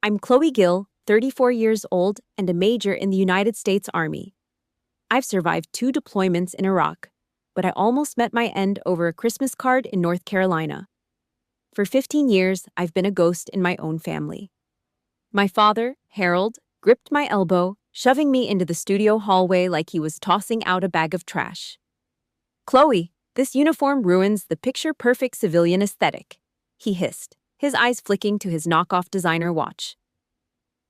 I'm Chloe Gill, 34 years old and a major in the United States Army. I've survived 2 deployments in Iraq, but I almost met my end over a Christmas card in North Carolina. For 15 years, I've been a ghost in my own family. My father, Harold, gripped my elbow, shoving me into the studio hallway like he was tossing out a bag of trash. "Chloe, this uniform ruins the picture-perfect civilian aesthetic," he hissed, his eyes flicking to his knockoff designer watch.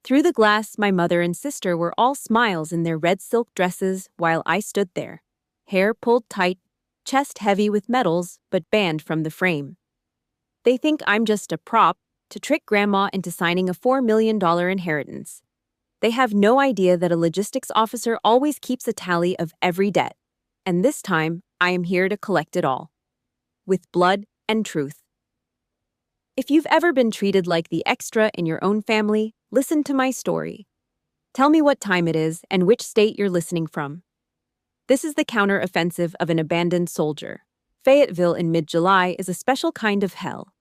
Through the glass, my mother and sister were all smiles in their red silk dresses while I stood there, hair pulled tight, chest heavy with medals but banned from the frame. They think I'm just a prop to trick Grandma into signing a $4 million inheritance. They have no idea that a logistics officer always keeps a tally of every debt, and this time I am here to collect it all. With blood and truth. If you've ever been treated like the extra in your own family, listen to my story. Tell me what time it is and which state you're listening from. This is the counter-offensive of an abandoned soldier. Fayetteville in mid-July is a special kind of hell.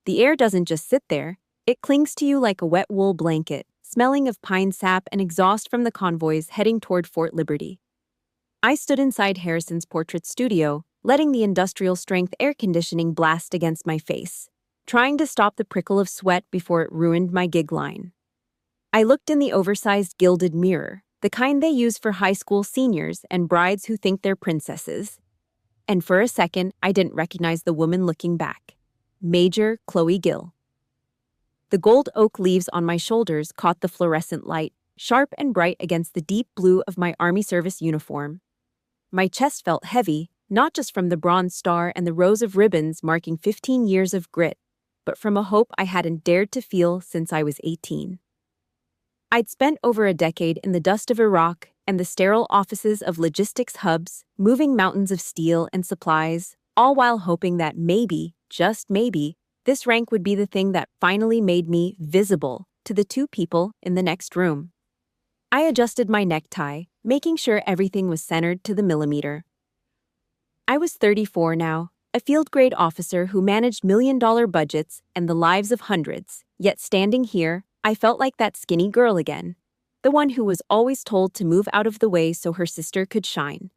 The air doesn't just sit there, it clings to you like a wet wool blanket, smelling of pine sap and exhaust from the convoys heading toward Fort Liberty. I stood inside Harrison's portrait studio, letting the industrial-strength air conditioning blast against my face, trying to stop the prickle of sweat before it ruined my gig line. I looked in the oversized gilded mirror, the kind they use for high school seniors and brides who think they're princesses. And for a second, I didn't recognize the woman looking back. Major Chloe Gill. The gold oak leaves on my shoulders caught the fluorescent light, sharp and bright against the deep blue of my Army service uniform. My chest felt heavy, not just from the bronze star and the rows of ribbons marking 15 years of grit, but from a hope I hadn't dared to feel since I was 18. I'd spent over a decade in the dust of Iraq and the sterile offices of logistics hubs, moving mountains of steel and supplies, all while hoping that maybe, just maybe, this rank would be the thing that finally made me visible to the 2 people in the next room. I adjusted my necktie, making sure everything was centered to the millimeter. I was 34 now, a field-grade officer who managed million-dollar budgets and the lives of hundreds, yet standing here, I felt like that skinny girl again, the one who was always told to move out of the way so her sister could shine.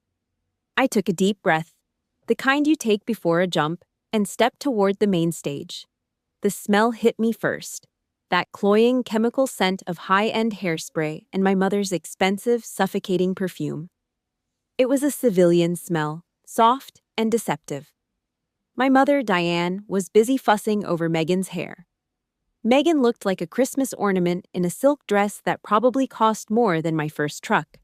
I took a deep breath, the kind you take before a jump, and stepped toward the main stage. The smell hit me first, that cloying chemical scent of high-end hairspray and my mother's expensive, suffocating perfume. It was a civilian smell, soft and deceptive. My mother, Diane, was busy fussing over Megan's hair. Megan looked like a Christmas ornament in a silk dress that probably cost more than my first truck.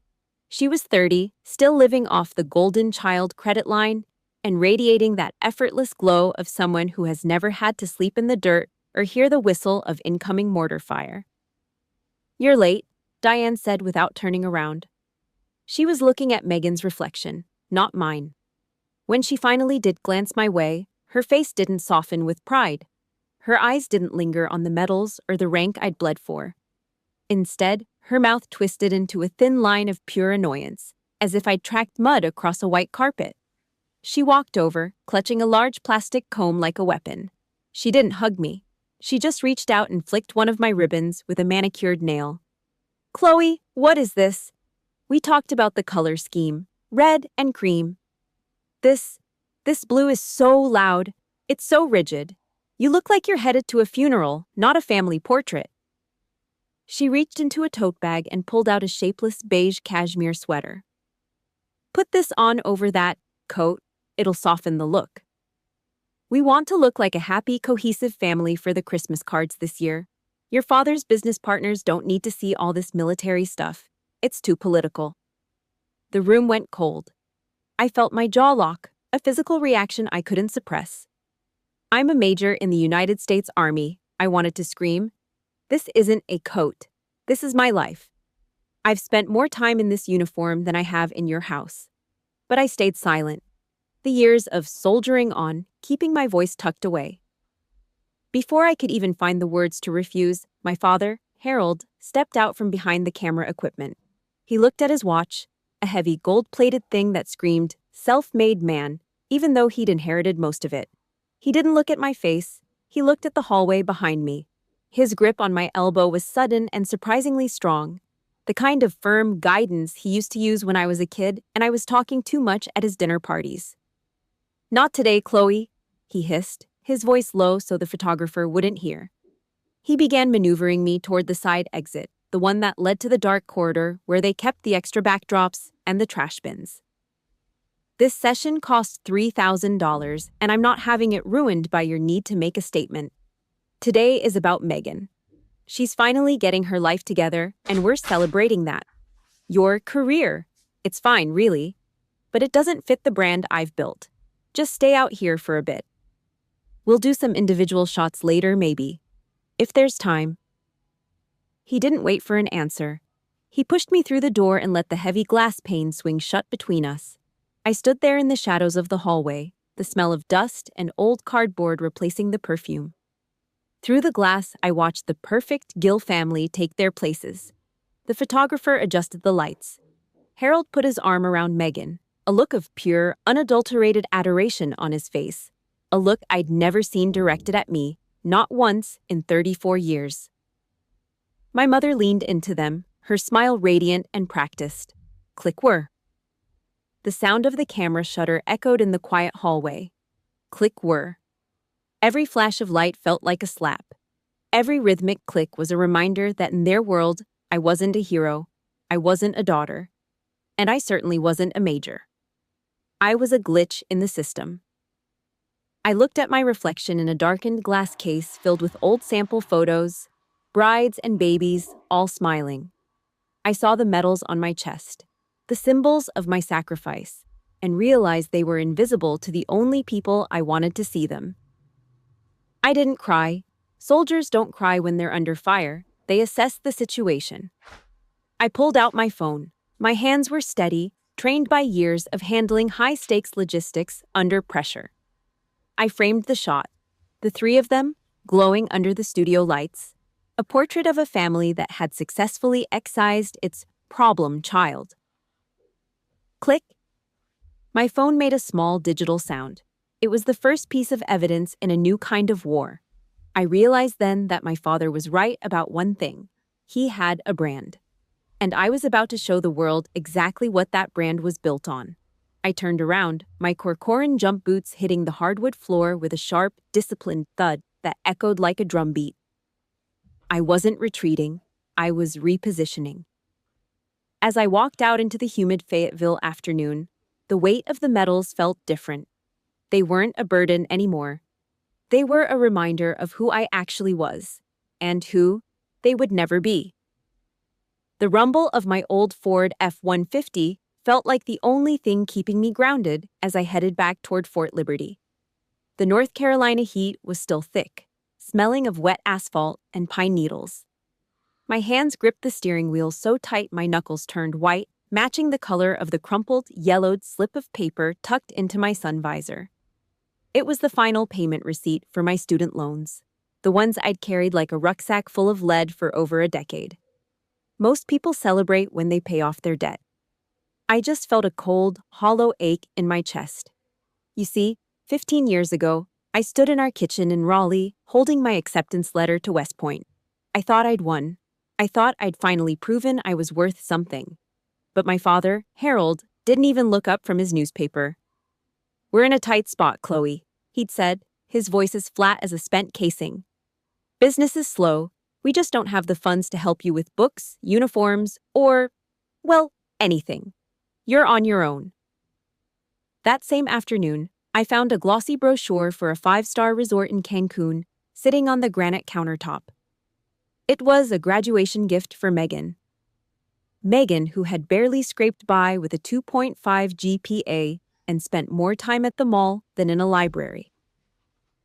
She was 30, still living off the golden child credit line, and radiating that effortless glow of someone who has never had to sleep in the dirt or hear the whistle of incoming mortar fire. "You're late," Diane said without turning around. She was looking at Megan's reflection, not mine. When she finally did glance my way, her face didn't soften with pride. Her eyes didn't linger on the medals or the rank I'd bled for. Instead, her mouth twisted into a thin line of pure annoyance, as if I'd tracked mud across a white carpet. She walked over, clutching a large plastic comb like a weapon. She didn't hug me. She just reached out and flicked one of my ribbons with a manicured nail. "Chloe, what is this?" We talked about the color scheme, red and cream. This blue is so loud. It's so rigid. You look like you're headed to a funeral, not a family portrait." She reached into a tote bag and pulled out a shapeless beige cashmere sweater. "Put this on over that coat. It'll soften the look. We want to look like a happy, cohesive family for the Christmas cards this year. Your father's business partners don't need to see all this military stuff. It's too political." The room went cold. I felt my jaw lock, a physical reaction I couldn't suppress. "I'm a major in the United States Army," I wanted to scream. "This isn't a coat. This is my life. I've spent more time in this uniform than I have in your house." But I stayed silent. The years of soldiering on, keeping my voice tucked away. Before I could even find the words to refuse, my father, Harold, stepped out from behind the camera equipment. He looked at his watch, a heavy gold-plated thing that screamed, "Self-made man," even though he'd inherited most of it. He didn't look at my face. He looked at the hallway behind me. His grip on my elbow was sudden and surprisingly strong, the kind of firm guidance he used to use when I was a kid and I was talking too much at his dinner parties. "Not today, Chloe," he hissed, his voice low so the photographer wouldn't hear. He began maneuvering me toward the side exit, the one that led to the dark corridor where they kept the extra backdrops and the trash bins. "This session cost $3,000, and I'm not having it ruined by your need to make a statement. Today is about Megan. She's finally getting her life together, and we're celebrating that. Your career. It's fine, really. But it doesn't fit the brand I've built. Just stay out here for a bit. We'll do some individual shots later, maybe. If there's time." He didn't wait for an answer. He pushed me through the door and let the heavy glass pane swing shut between us. I stood there in the shadows of the hallway, the smell of dust and old cardboard replacing the perfume. Through the glass, I watched the perfect Gill family take their places. The photographer adjusted the lights. Harold put his arm around Megan, a look of pure, unadulterated adoration on his face, a look I'd never seen directed at me, not once in 34 years. My mother leaned into them, her smile radiant and practiced. Click whir. The sound of the camera shutter echoed in the quiet hallway. Click whir. Every flash of light felt like a slap. Every rhythmic click was a reminder that in their world, I wasn't a hero, I wasn't a daughter, and I certainly wasn't a major. I was a glitch in the system. I looked at my reflection in a darkened glass case filled with old sample photos, brides and babies, all smiling. I saw the medals on my chest, the symbols of my sacrifice, and realized they were invisible to the only people I wanted to see them. I didn't cry. Soldiers don't cry when they're under fire. They assess the situation. I pulled out my phone. My hands were steady, trained by years of handling high-stakes logistics under pressure. I framed the shot, the three of them, glowing under the studio lights, a portrait of a family that had successfully excised its problem child. Click. My phone made a small digital sound. It was the first piece of evidence in a new kind of war. I realized then that my father was right about one thing. He had a brand. And I was about to show the world exactly what that brand was built on. I turned around, my Corcoran jump boots hitting the hardwood floor with a sharp, disciplined thud that echoed like a drumbeat. I wasn't retreating. I was repositioning. As I walked out into the humid Fayetteville afternoon, the weight of the medals felt different. They weren't a burden anymore. They were a reminder of who I actually was, and who they would never be. The rumble of my old Ford F-150 felt like the only thing keeping me grounded as I headed back toward Fort Liberty. The North Carolina heat was still thick, smelling of wet asphalt and pine needles. My hands gripped the steering wheel so tight my knuckles turned white, matching the color of the crumpled, yellowed slip of paper tucked into my sun visor. It was the final payment receipt for my student loans, the ones I'd carried like a rucksack full of lead for over a decade. Most people celebrate when they pay off their debt. I just felt a cold, hollow ache in my chest. You see, 15 years ago, I stood in our kitchen in Raleigh, holding my acceptance letter to West Point. I thought I'd won. I thought I'd finally proven I was worth something. But my father, Harold, didn't even look up from his newspaper. "We're in a tight spot, Chloe," he'd said, his voice as flat as a spent casing. "Business is slow. We just don't have the funds to help you with books, uniforms, or, well, anything. You're on your own." That same afternoon, I found a glossy brochure for a 5-star resort in Cancun, sitting on the granite countertop. It was a graduation gift for Megan. Megan, who had barely scraped by with a 2.5 GPA and spent more time at the mall than in a library.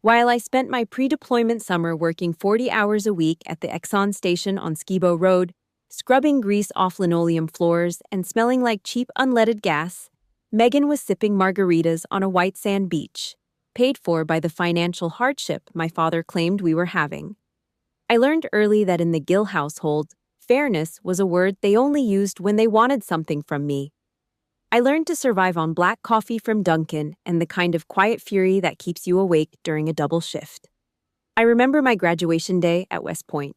While I spent my pre-deployment summer working 40 hours a week at the Exxon station on Skibo Road, scrubbing grease off linoleum floors and smelling like cheap unleaded gas, Megan was sipping margaritas on a white sand beach, paid for by the financial hardship my father claimed we were having. I learned early that in the Gill household, fairness was a word they only used when they wanted something from me. I learned to survive on black coffee from Dunkin' and the kind of quiet fury that keeps you awake during a double shift. I I remember my graduation day at West Point.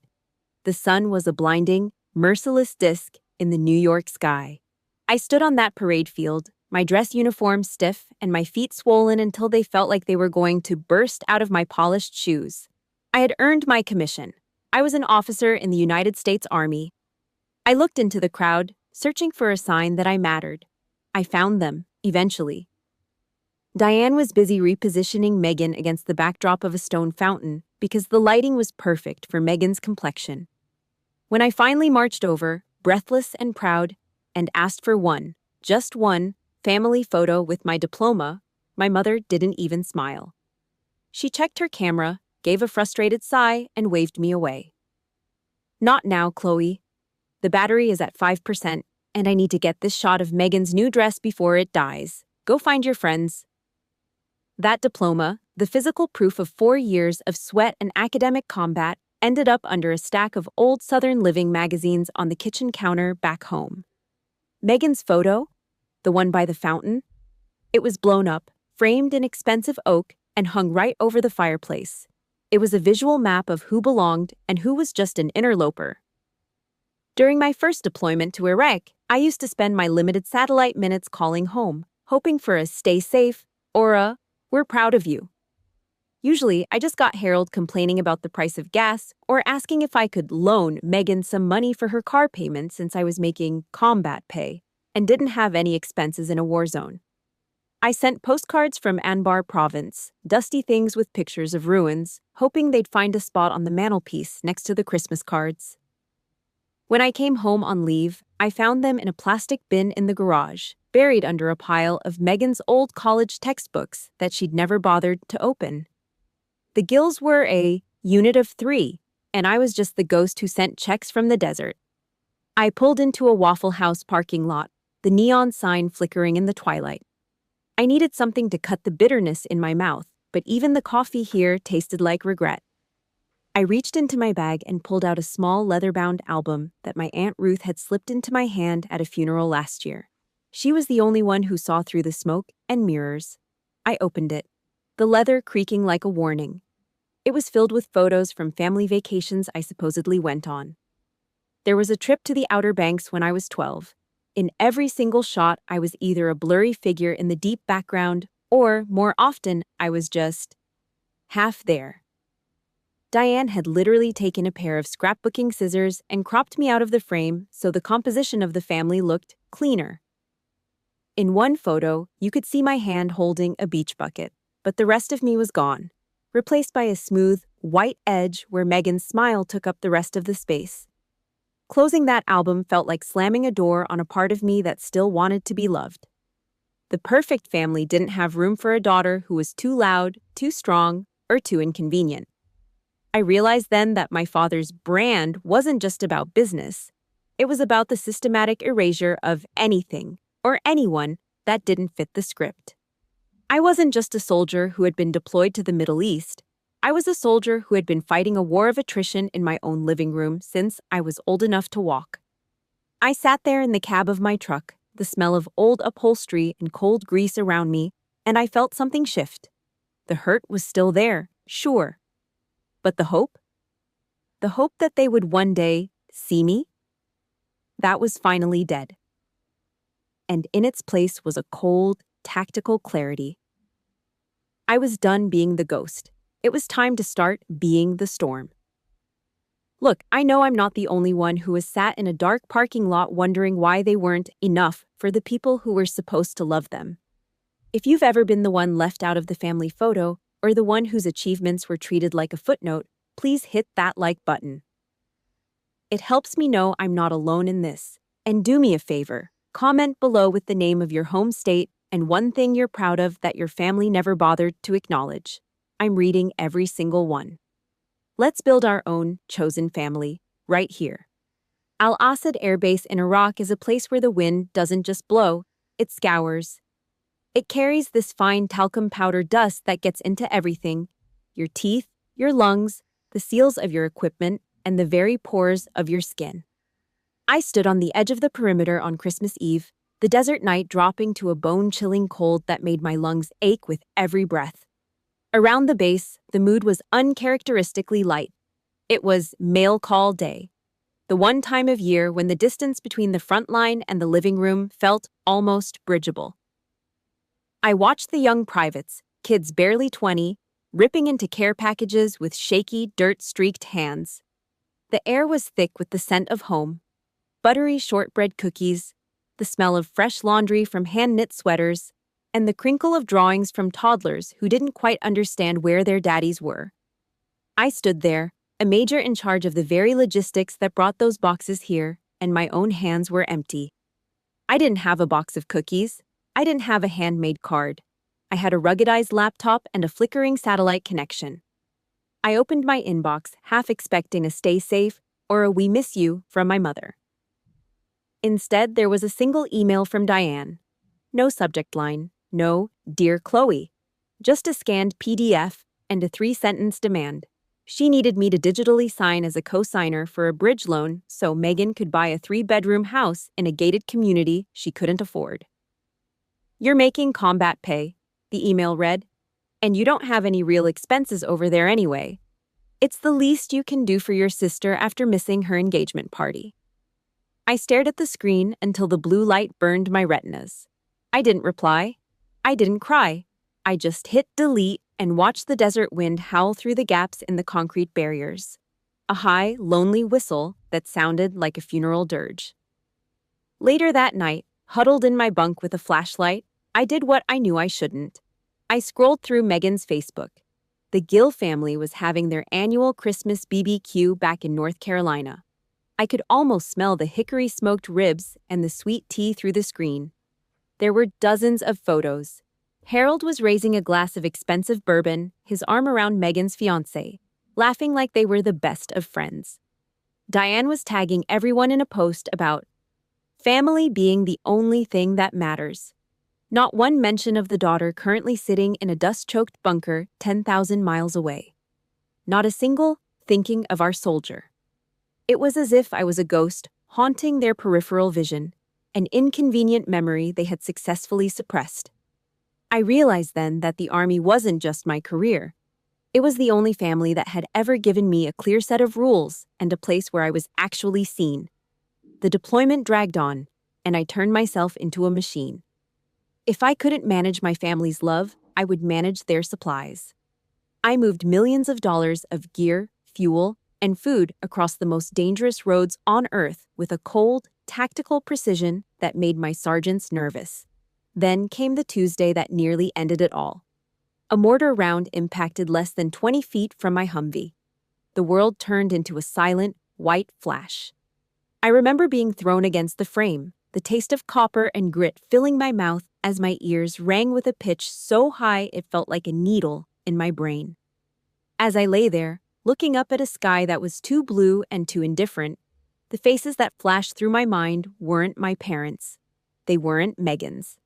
The sun was a blinding, merciless disk in the New York sky. I stood on that parade field, my dress uniform stiff and my feet swollen until they felt like they were going to burst out of my polished shoes. I had earned my commission. I was an officer in the United States Army. I looked into the crowd, searching for a sign that I mattered. I found them, eventually. Diane was busy repositioning Megan against the backdrop of a stone fountain because the lighting was perfect for Megan's complexion. When I finally marched over, breathless and proud, and asked for one, just one, family photo with my diploma, my mother didn't even smile. She checked her camera, gave a frustrated sigh, and waved me away. Not now, Chloe. The battery is at 5%, and I need to get this shot of Megan's new dress before it dies. Go find your friends. That diploma, the physical proof of 4 years of sweat and academic combat, ended up under a stack of old Southern Living magazines on the kitchen counter back home. Megan's photo, the one by the fountain, it was blown up, framed in expensive oak, and hung right over the fireplace. It was a visual map of who belonged and who was just an interloper. During my first deployment to Iraq, I used to spend my limited satellite minutes calling home, hoping for a "stay safe" or a "we're proud of you." Usually, I just got Harold complaining about the price of gas or asking if I could loan Megan some money for her car payment since I was making combat pay and didn't have any expenses in a war zone. I sent postcards from Anbar province, dusty things with pictures of ruins, hoping they'd find a spot on the mantelpiece next to the Christmas cards. When I came home on leave, I found them in a plastic bin in the garage, buried under a pile of Megan's old college textbooks that she'd never bothered to open. The Gills were a unit of 3, and I was just the ghost who sent checks from the desert. I pulled into a Waffle House parking lot, the neon sign flickering in the twilight. I needed something to cut the bitterness in my mouth, but even the coffee here tasted like regret. I reached into my bag and pulled out a small leather-bound album that my Aunt Ruth had slipped into my hand at a funeral last year. She was the only one who saw through the smoke and mirrors. I opened it, the leather creaking like a warning. It was filled with photos from family vacations I supposedly went on. There was a trip to the Outer Banks when I was 12. In every single shot, I was either a blurry figure in the deep background, or, more often, I was just half there. Diane had literally taken a pair of scrapbooking scissors and cropped me out of the frame so the composition of the family looked cleaner. In one photo, you could see my hand holding a beach bucket, but the rest of me was gone, replaced by a smooth, white edge where Megan's smile took up the rest of the space. Closing that album felt like slamming a door on a part of me that still wanted to be loved. The perfect family didn't have room for a daughter who was too loud, too strong, or too inconvenient. I realized then that my father's brand wasn't just about business. It was about the systematic erasure of anything or anyone that didn't fit the script. I wasn't just a soldier who had been deployed to the Middle East. I was a soldier who had been fighting a war of attrition in my own living room since I was old enough to walk. I sat there in the cab of my truck, the smell of old upholstery and cold grease around me, and I felt something shift. The hurt was still there, sure. But the hope? The hope that they would one day see me? That was finally dead. And in its place was a cold, tactical clarity. I was done being the ghost. It was time to start being the storm. Look, I know I'm not the only one who has sat in a dark parking lot wondering why they weren't enough for the people who were supposed to love them. If you've ever been the one left out of the family photo, or the one whose achievements were treated like a footnote, please hit that like button. It helps me know I'm not alone in this. And do me a favor, comment below with the name of your home state and one thing you're proud of that your family never bothered to acknowledge. I'm reading every single one. Let's build our own chosen family, right here. Al Asad Air Base in Iraq is a place where the wind doesn't just blow, it scours. It carries this fine talcum powder dust that gets into everything: your teeth, your lungs, the seals of your equipment, and the very pores of your skin. I stood on the edge of the perimeter on Christmas Eve, the desert night dropping to a bone-chilling cold that made my lungs ache with every breath. Around the base, the mood was uncharacteristically light. It was mail call day, the one time of year when the distance between the front line and the living room felt almost bridgeable. I watched the young privates, kids barely 20, ripping into care packages with shaky, dirt-streaked hands. The air was thick with the scent of home, buttery shortbread cookies, the smell of fresh laundry from hand-knit sweaters, and the crinkle of drawings from toddlers who didn't quite understand where their daddies were. I stood there, a major in charge of the very logistics that brought those boxes here, and my own hands were empty. I didn't have a box of cookies. I didn't have a handmade card. I had a ruggedized laptop and a flickering satellite connection. I opened my inbox, half expecting a "stay safe" or a "we miss you" from my mother. Instead, there was a single email from Diane. No subject line, no "Dear Chloe," just a scanned PDF and a 3-sentence demand. She needed me to digitally sign as a co-signer for a bridge loan so Megan could buy a 3-bedroom house in a gated community she couldn't afford. "You're making combat pay," the email read, "and you don't have any real expenses over there anyway. It's the least you can do for your sister after missing her engagement party." I stared at the screen until the blue light burned my retinas. I didn't reply. I didn't cry. I just hit delete and watched the desert wind howl through the gaps in the concrete barriers. A high, lonely whistle that sounded like a funeral dirge. Later that night, huddled in my bunk with a flashlight, I did what I knew I shouldn't. I scrolled through Megan's Facebook. The Gill family was having their annual Christmas BBQ back in North Carolina. I could almost smell the hickory-smoked ribs and the sweet tea through the screen. There were dozens of photos. Harold was raising a glass of expensive bourbon, his arm around Megan's fiancé, laughing like they were the best of friends. Diane was tagging everyone in a post about family being the only thing that matters. Not one mention of the daughter currently sitting in a dust-choked bunker 10,000 miles away. Not a single thinking of our soldier. It was as if I was a ghost haunting their peripheral vision, an inconvenient memory they had successfully suppressed. I realized then that the Army wasn't just my career. It was the only family that had ever given me a clear set of rules and a place where I was actually seen. The deployment dragged on, and I turned myself into a machine. If I couldn't manage my family's love, I would manage their supplies. I moved millions of dollars of gear, fuel, and food across the most dangerous roads on Earth with a cold, tactical precision that made my sergeants nervous. Then came the Tuesday that nearly ended it all. A mortar round impacted less than 20 feet from my Humvee. The world turned into a silent, white flash. I remember being thrown against the frame, the taste of copper and grit filling my mouth as my ears rang with a pitch so high it felt like a needle in my brain. As I lay there, looking up at a sky that was too blue and too indifferent, the faces that flashed through my mind weren't my parents. They weren't Megan's.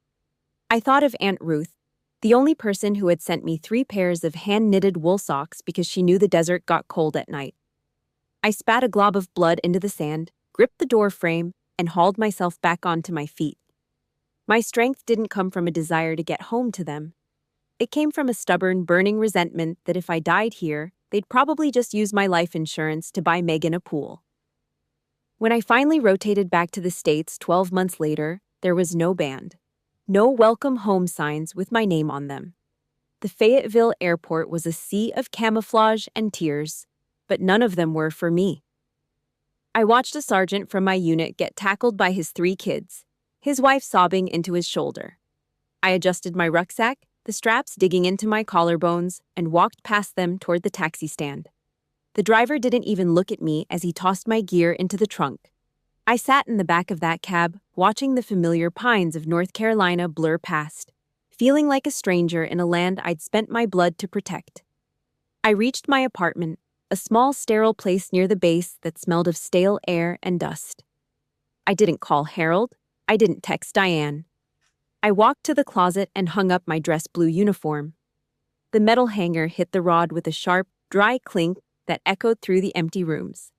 I thought of Aunt Ruth, the only person who had sent me 3 pairs of hand-knitted wool socks because she knew the desert got cold at night. I spat a glob of blood into the sand, gripped the door frame, and hauled myself back onto my feet. My strength didn't come from a desire to get home to them. It came from a stubborn, burning resentment that if I died here, they'd probably just use my life insurance to buy Megan a pool. When I finally rotated back to the States 12 months later, there was no band. No welcome home signs with my name on them. The Fayetteville airport was a sea of camouflage and tears, but none of them were for me. I watched a sergeant from my unit get tackled by his 3 kids, his wife sobbing into his shoulder. I adjusted my rucksack, the straps digging into my collarbones, and walked past them toward the taxi stand. The driver didn't even look at me as he tossed my gear into the trunk. I sat in the back of that cab, watching the familiar pines of North Carolina blur past, feeling like a stranger in a land I'd spent my blood to protect. I reached my apartment, a small sterile place near the base that smelled of stale air and dust. I didn't call Harold. I didn't text Diane. I walked to the closet and hung up my dress blue uniform. The metal hanger hit the rod with a sharp, dry clink that echoed through the empty rooms.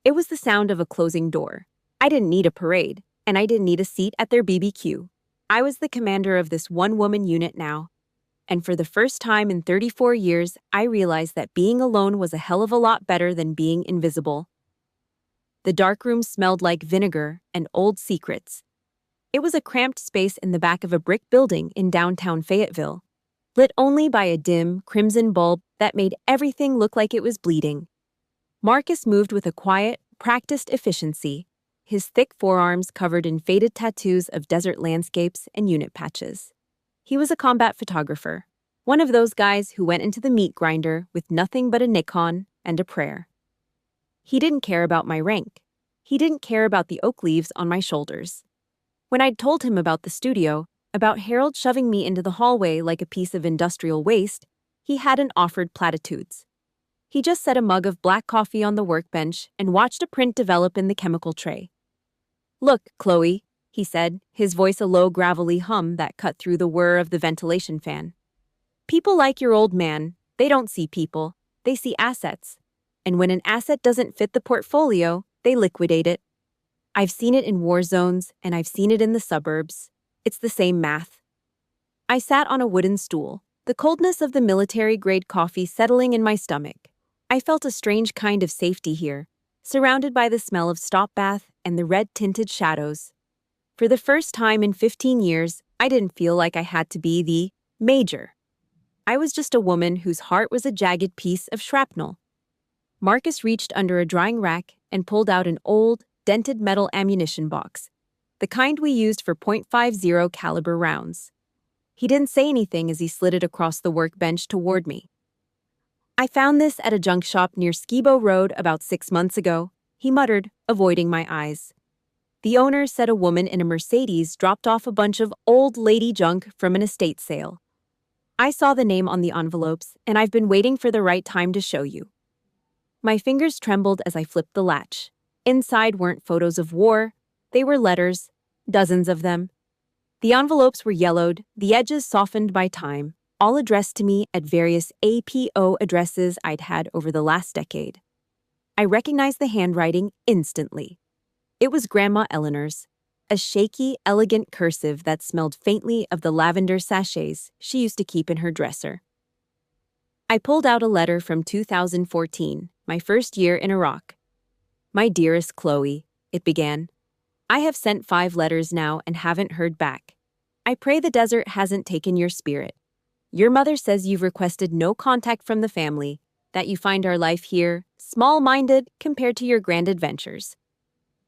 It was the sound of a closing door. I didn't need a parade, and I didn't need a seat at their BBQ. I was the commander of this one-woman unit now. And for the first time in 34 years, I realized that being alone was a hell of a lot better than being invisible. The dark room smelled like vinegar and old secrets. It was a cramped space in the back of a brick building in downtown Fayetteville, lit only by a dim, crimson bulb that made everything look like it was bleeding. Marcus moved with a quiet, practiced efficiency, his thick forearms covered in faded tattoos of desert landscapes and unit patches. He was a combat photographer, one of those guys who went into the meat grinder with nothing but a Nikon and a prayer. He didn't care about my rank. He didn't care about the oak leaves on my shoulders. When I'd told him about the studio, about Harold shoving me into the hallway like a piece of industrial waste, he hadn't offered platitudes. He just set a mug of black coffee on the workbench and watched a print develop in the chemical tray. "Look, Chloe," he said, his voice a low, gravelly hum that cut through the whir of the ventilation fan. "People like your old man, they don't see people, they see assets. And when an asset doesn't fit the portfolio, they liquidate it. I've seen it in war zones, and I've seen it in the suburbs. It's the same math." I sat on a wooden stool, the coldness of the military-grade coffee settling in my stomach. I felt a strange kind of safety here, surrounded by the smell of stop bath and the red-tinted shadows. For the first time in 15 years, I didn't feel like I had to be the major. I was just a woman whose heart was a jagged piece of shrapnel. Marcus reached under a drying rack and pulled out an old, dented metal ammunition box, the kind we used for .50 caliber rounds. He didn't say anything as he slid it across the workbench toward me. "I found this at a junk shop near Skibo Road about 6 months ago," he muttered, avoiding my eyes. The owner said a woman in a Mercedes dropped off a bunch of old lady junk from an estate sale. I saw the name on the envelopes, and I've been waiting for the right time to show you. My fingers trembled as I flipped the latch. Inside weren't photos of war, they were letters, dozens of them. The envelopes were yellowed, the edges softened by time, all addressed to me at various APO addresses I'd had over the last decade. I recognized the handwriting instantly. It was Grandma Eleanor's, a shaky, elegant cursive that smelled faintly of the lavender sachets she used to keep in her dresser. I pulled out a letter from 2014, my first year in Iraq. "My dearest Chloe," it began. "I have sent 5 letters now and haven't heard back. I pray the desert hasn't taken your spirit. Your mother says you've requested no contact from the family, that you find our life here small-minded compared to your grand adventures.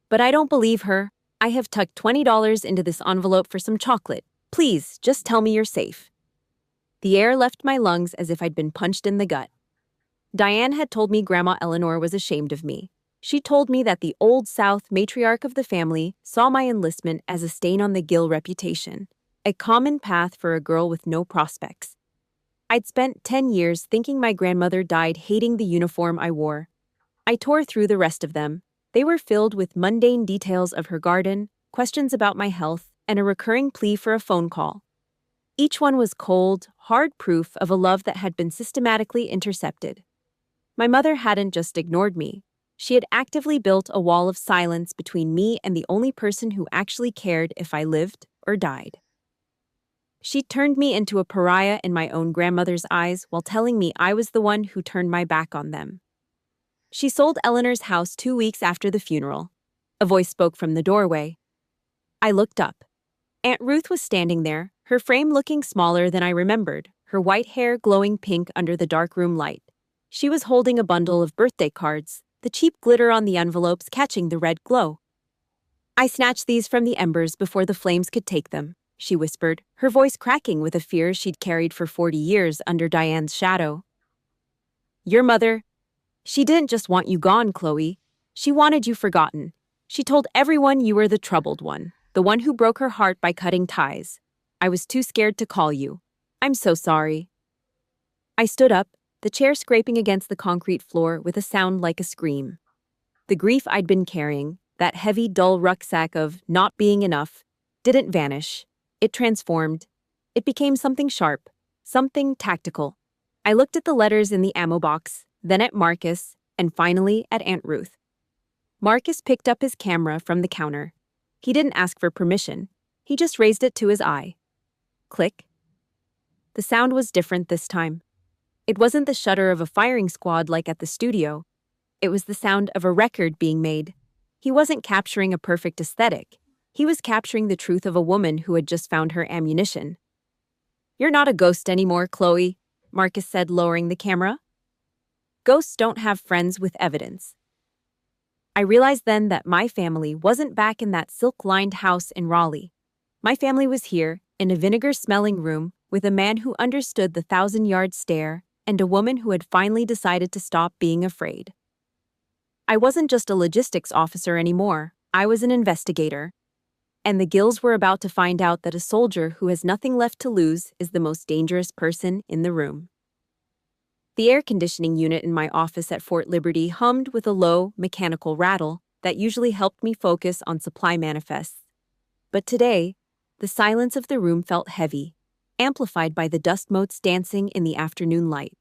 But I don't believe her. I have tucked $20 into this envelope for some chocolate. Please, just tell me you're safe." The air left my lungs as if I'd been punched in the gut. Diane had told me Grandma Eleanor was ashamed of me. She told me that the Old South matriarch of the family saw my enlistment as a stain on the Gill reputation, a common path for a girl with no prospects. I'd spent 10 years thinking my grandmother died hating the uniform I wore. I tore through the rest of them. They were filled with mundane details of her garden, questions about my health, and a recurring plea for a phone call. Each one was cold, hard proof of a love that had been systematically intercepted. My mother hadn't just ignored me. She had actively built a wall of silence between me and the only person who actually cared if I lived or died. She turned me into a pariah in my own grandmother's eyes while telling me I was the one who turned my back on them. She sold Eleanor's house 2 weeks after the funeral. A voice spoke from the doorway. I looked up. Aunt Ruth was standing there, her frame looking smaller than I remembered, her white hair glowing pink under the dark room light. She was holding a bundle of birthday cards, the cheap glitter on the envelopes catching the red glow. "I snatched these from the embers before the flames could take them," she whispered, her voice cracking with a fear she'd carried for 40 years under Diane's shadow. "Your mother, she didn't just want you gone, Chloe. She wanted you forgotten. She told everyone you were the troubled one, the one who broke her heart by cutting ties. I was too scared to call you. I'm so sorry." I stood up, the chair scraping against the concrete floor with a sound like a scream. The grief I'd been carrying, that heavy, dull rucksack of not being enough, didn't vanish. It transformed. It became something sharp, something tactical. I looked at the letters in the ammo box, then at Marcus, and finally at Aunt Ruth. Marcus picked up his camera from the counter. He didn't ask for permission. He just raised it to his eye. Click. The sound was different this time. It wasn't the shudder of a firing squad like at the studio. It was the sound of a record being made. He wasn't capturing a perfect aesthetic. He was capturing the truth of a woman who had just found her ammunition. "You're not a ghost anymore, Chloe," Marcus said, lowering the camera. "Ghosts don't have friends with evidence." I realized then that my family wasn't back in that silk-lined house in Raleigh. My family was here, in a vinegar-smelling room, with a man who understood the thousand-yard stare and a woman who had finally decided to stop being afraid. I wasn't just a logistics officer anymore, I was an investigator. And the Gills were about to find out that a soldier who has nothing left to lose is the most dangerous person in the room. The air conditioning unit in my office at Fort Liberty hummed with a low, mechanical rattle that usually helped me focus on supply manifests. But today, the silence of the room felt heavy, amplified by the dust motes dancing in the afternoon light.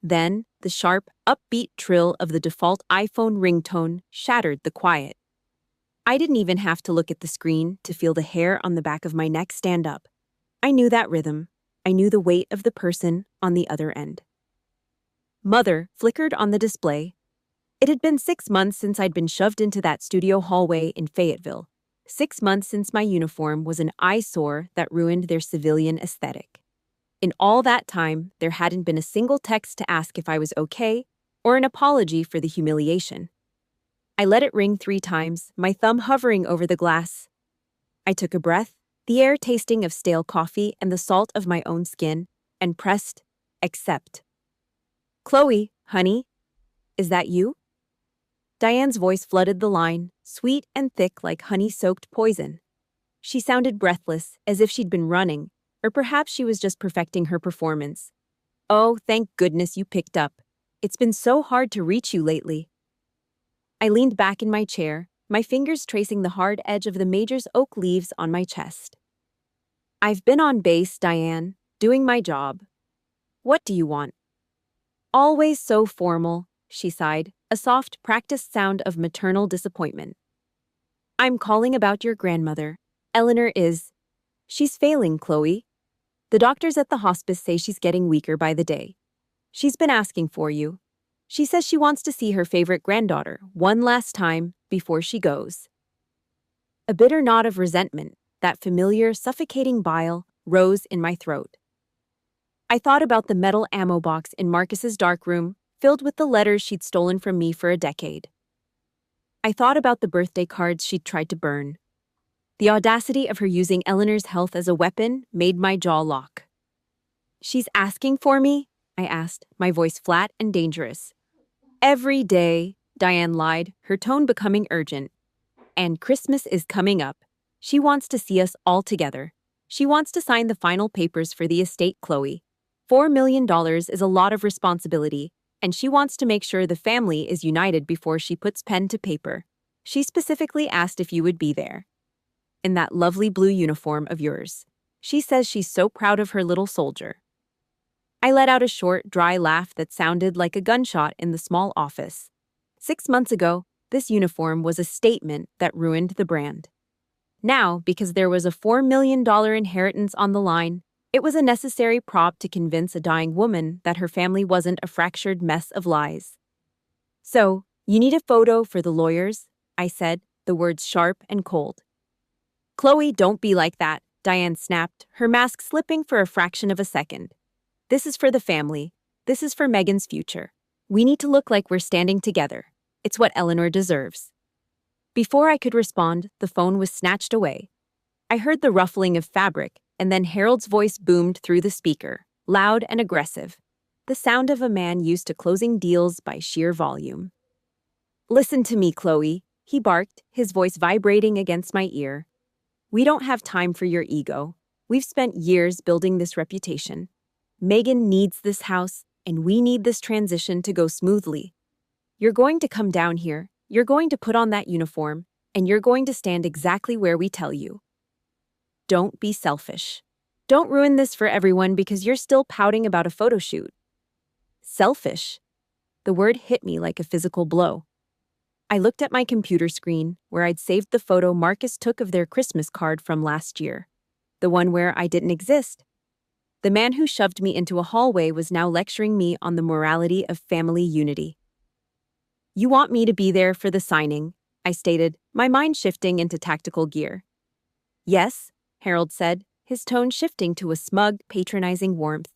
Then, the sharp, upbeat trill of the default iPhone ringtone shattered the quiet. I didn't even have to look at the screen to feel the hair on the back of my neck stand up. I knew that rhythm. I knew the weight of the person on the other end. "Mother" flickered on the display. It had been 6 months since I'd been shoved into that studio hallway in Fayetteville. 6 months since my uniform was an eyesore that ruined their civilian aesthetic. In all that time, there hadn't been a single text to ask if I was okay or an apology for the humiliation. I let it ring 3 times, my thumb hovering over the glass. I took a breath, the air tasting of stale coffee and the salt of my own skin, and pressed accept. "Chloe, honey, is that you?" Diane's voice flooded the line, sweet and thick like honey-soaked poison. She sounded breathless, as if she'd been running, or perhaps she was just perfecting her performance. "Oh, thank goodness you picked up. It's been so hard to reach you lately." I leaned back in my chair, my fingers tracing the hard edge of the Major's oak leaves on my chest. "I've been on base, Diane, doing my job. What do you want?" "Always so formal," she sighed, a soft, practiced sound of maternal disappointment. "I'm calling about your grandmother. Eleanor is... She's failing, Chloe. The doctors at the hospice say she's getting weaker by the day. She's been asking for you. She says she wants to see her favorite granddaughter one last time before she goes." A bitter knot of resentment, that familiar, suffocating bile, rose in my throat. I thought about the metal ammo box in Marcus's darkroom, filled with the letters she'd stolen from me for a decade. I thought about the birthday cards she'd tried to burn. The audacity of her using Eleanor's health as a weapon made my jaw lock. "She's asking for me?" I asked, my voice flat and dangerous. "Every day," Diane lied, her tone becoming urgent. "And Christmas is coming up. She wants to see us all together. She wants to sign the final papers for the estate, Chloe. $4 million is a lot of responsibility, and she wants to make sure the family is united before she puts pen to paper. She specifically asked if you would be there. In that lovely blue uniform of yours. She says she's so proud of her little soldier." I let out a short, dry laugh that sounded like a gunshot in the small office. 6 months ago, this uniform was a statement that ruined the brand. Now, because there was a $4 million inheritance on the line, it was a necessary prop to convince a dying woman that her family wasn't a fractured mess of lies. "So, you need a photo for the lawyers?" I said, the words sharp and cold. "Chloe, don't be like that," Diane snapped, her mask slipping for a fraction of a second. "This is for the family. This is for Megan's future. We need to look like we're standing together. It's what Eleanor deserves." Before I could respond, the phone was snatched away. I heard the ruffling of fabric, and then Harold's voice boomed through the speaker, loud and aggressive, the sound of a man used to closing deals by sheer volume. "Listen to me, Chloe," he barked, his voice vibrating against my ear. "We don't have time for your ego. We've spent years building this reputation. Megan needs this house, and we need this transition to go smoothly. You're going to come down here, you're going to put on that uniform, and you're going to stand exactly where we tell you. Don't be selfish. Don't ruin this for everyone because you're still pouting about a photo shoot." Selfish? The word hit me like a physical blow. I looked at my computer screen, where I'd saved the photo Marcus took of their Christmas card from last year, the one where I didn't exist. The man who shoved me into a hallway was now lecturing me on the morality of family unity. "You want me to be there for the signing," I stated, my mind shifting into tactical gear. "Yes," Harold said, his tone shifting to a smug, patronizing warmth.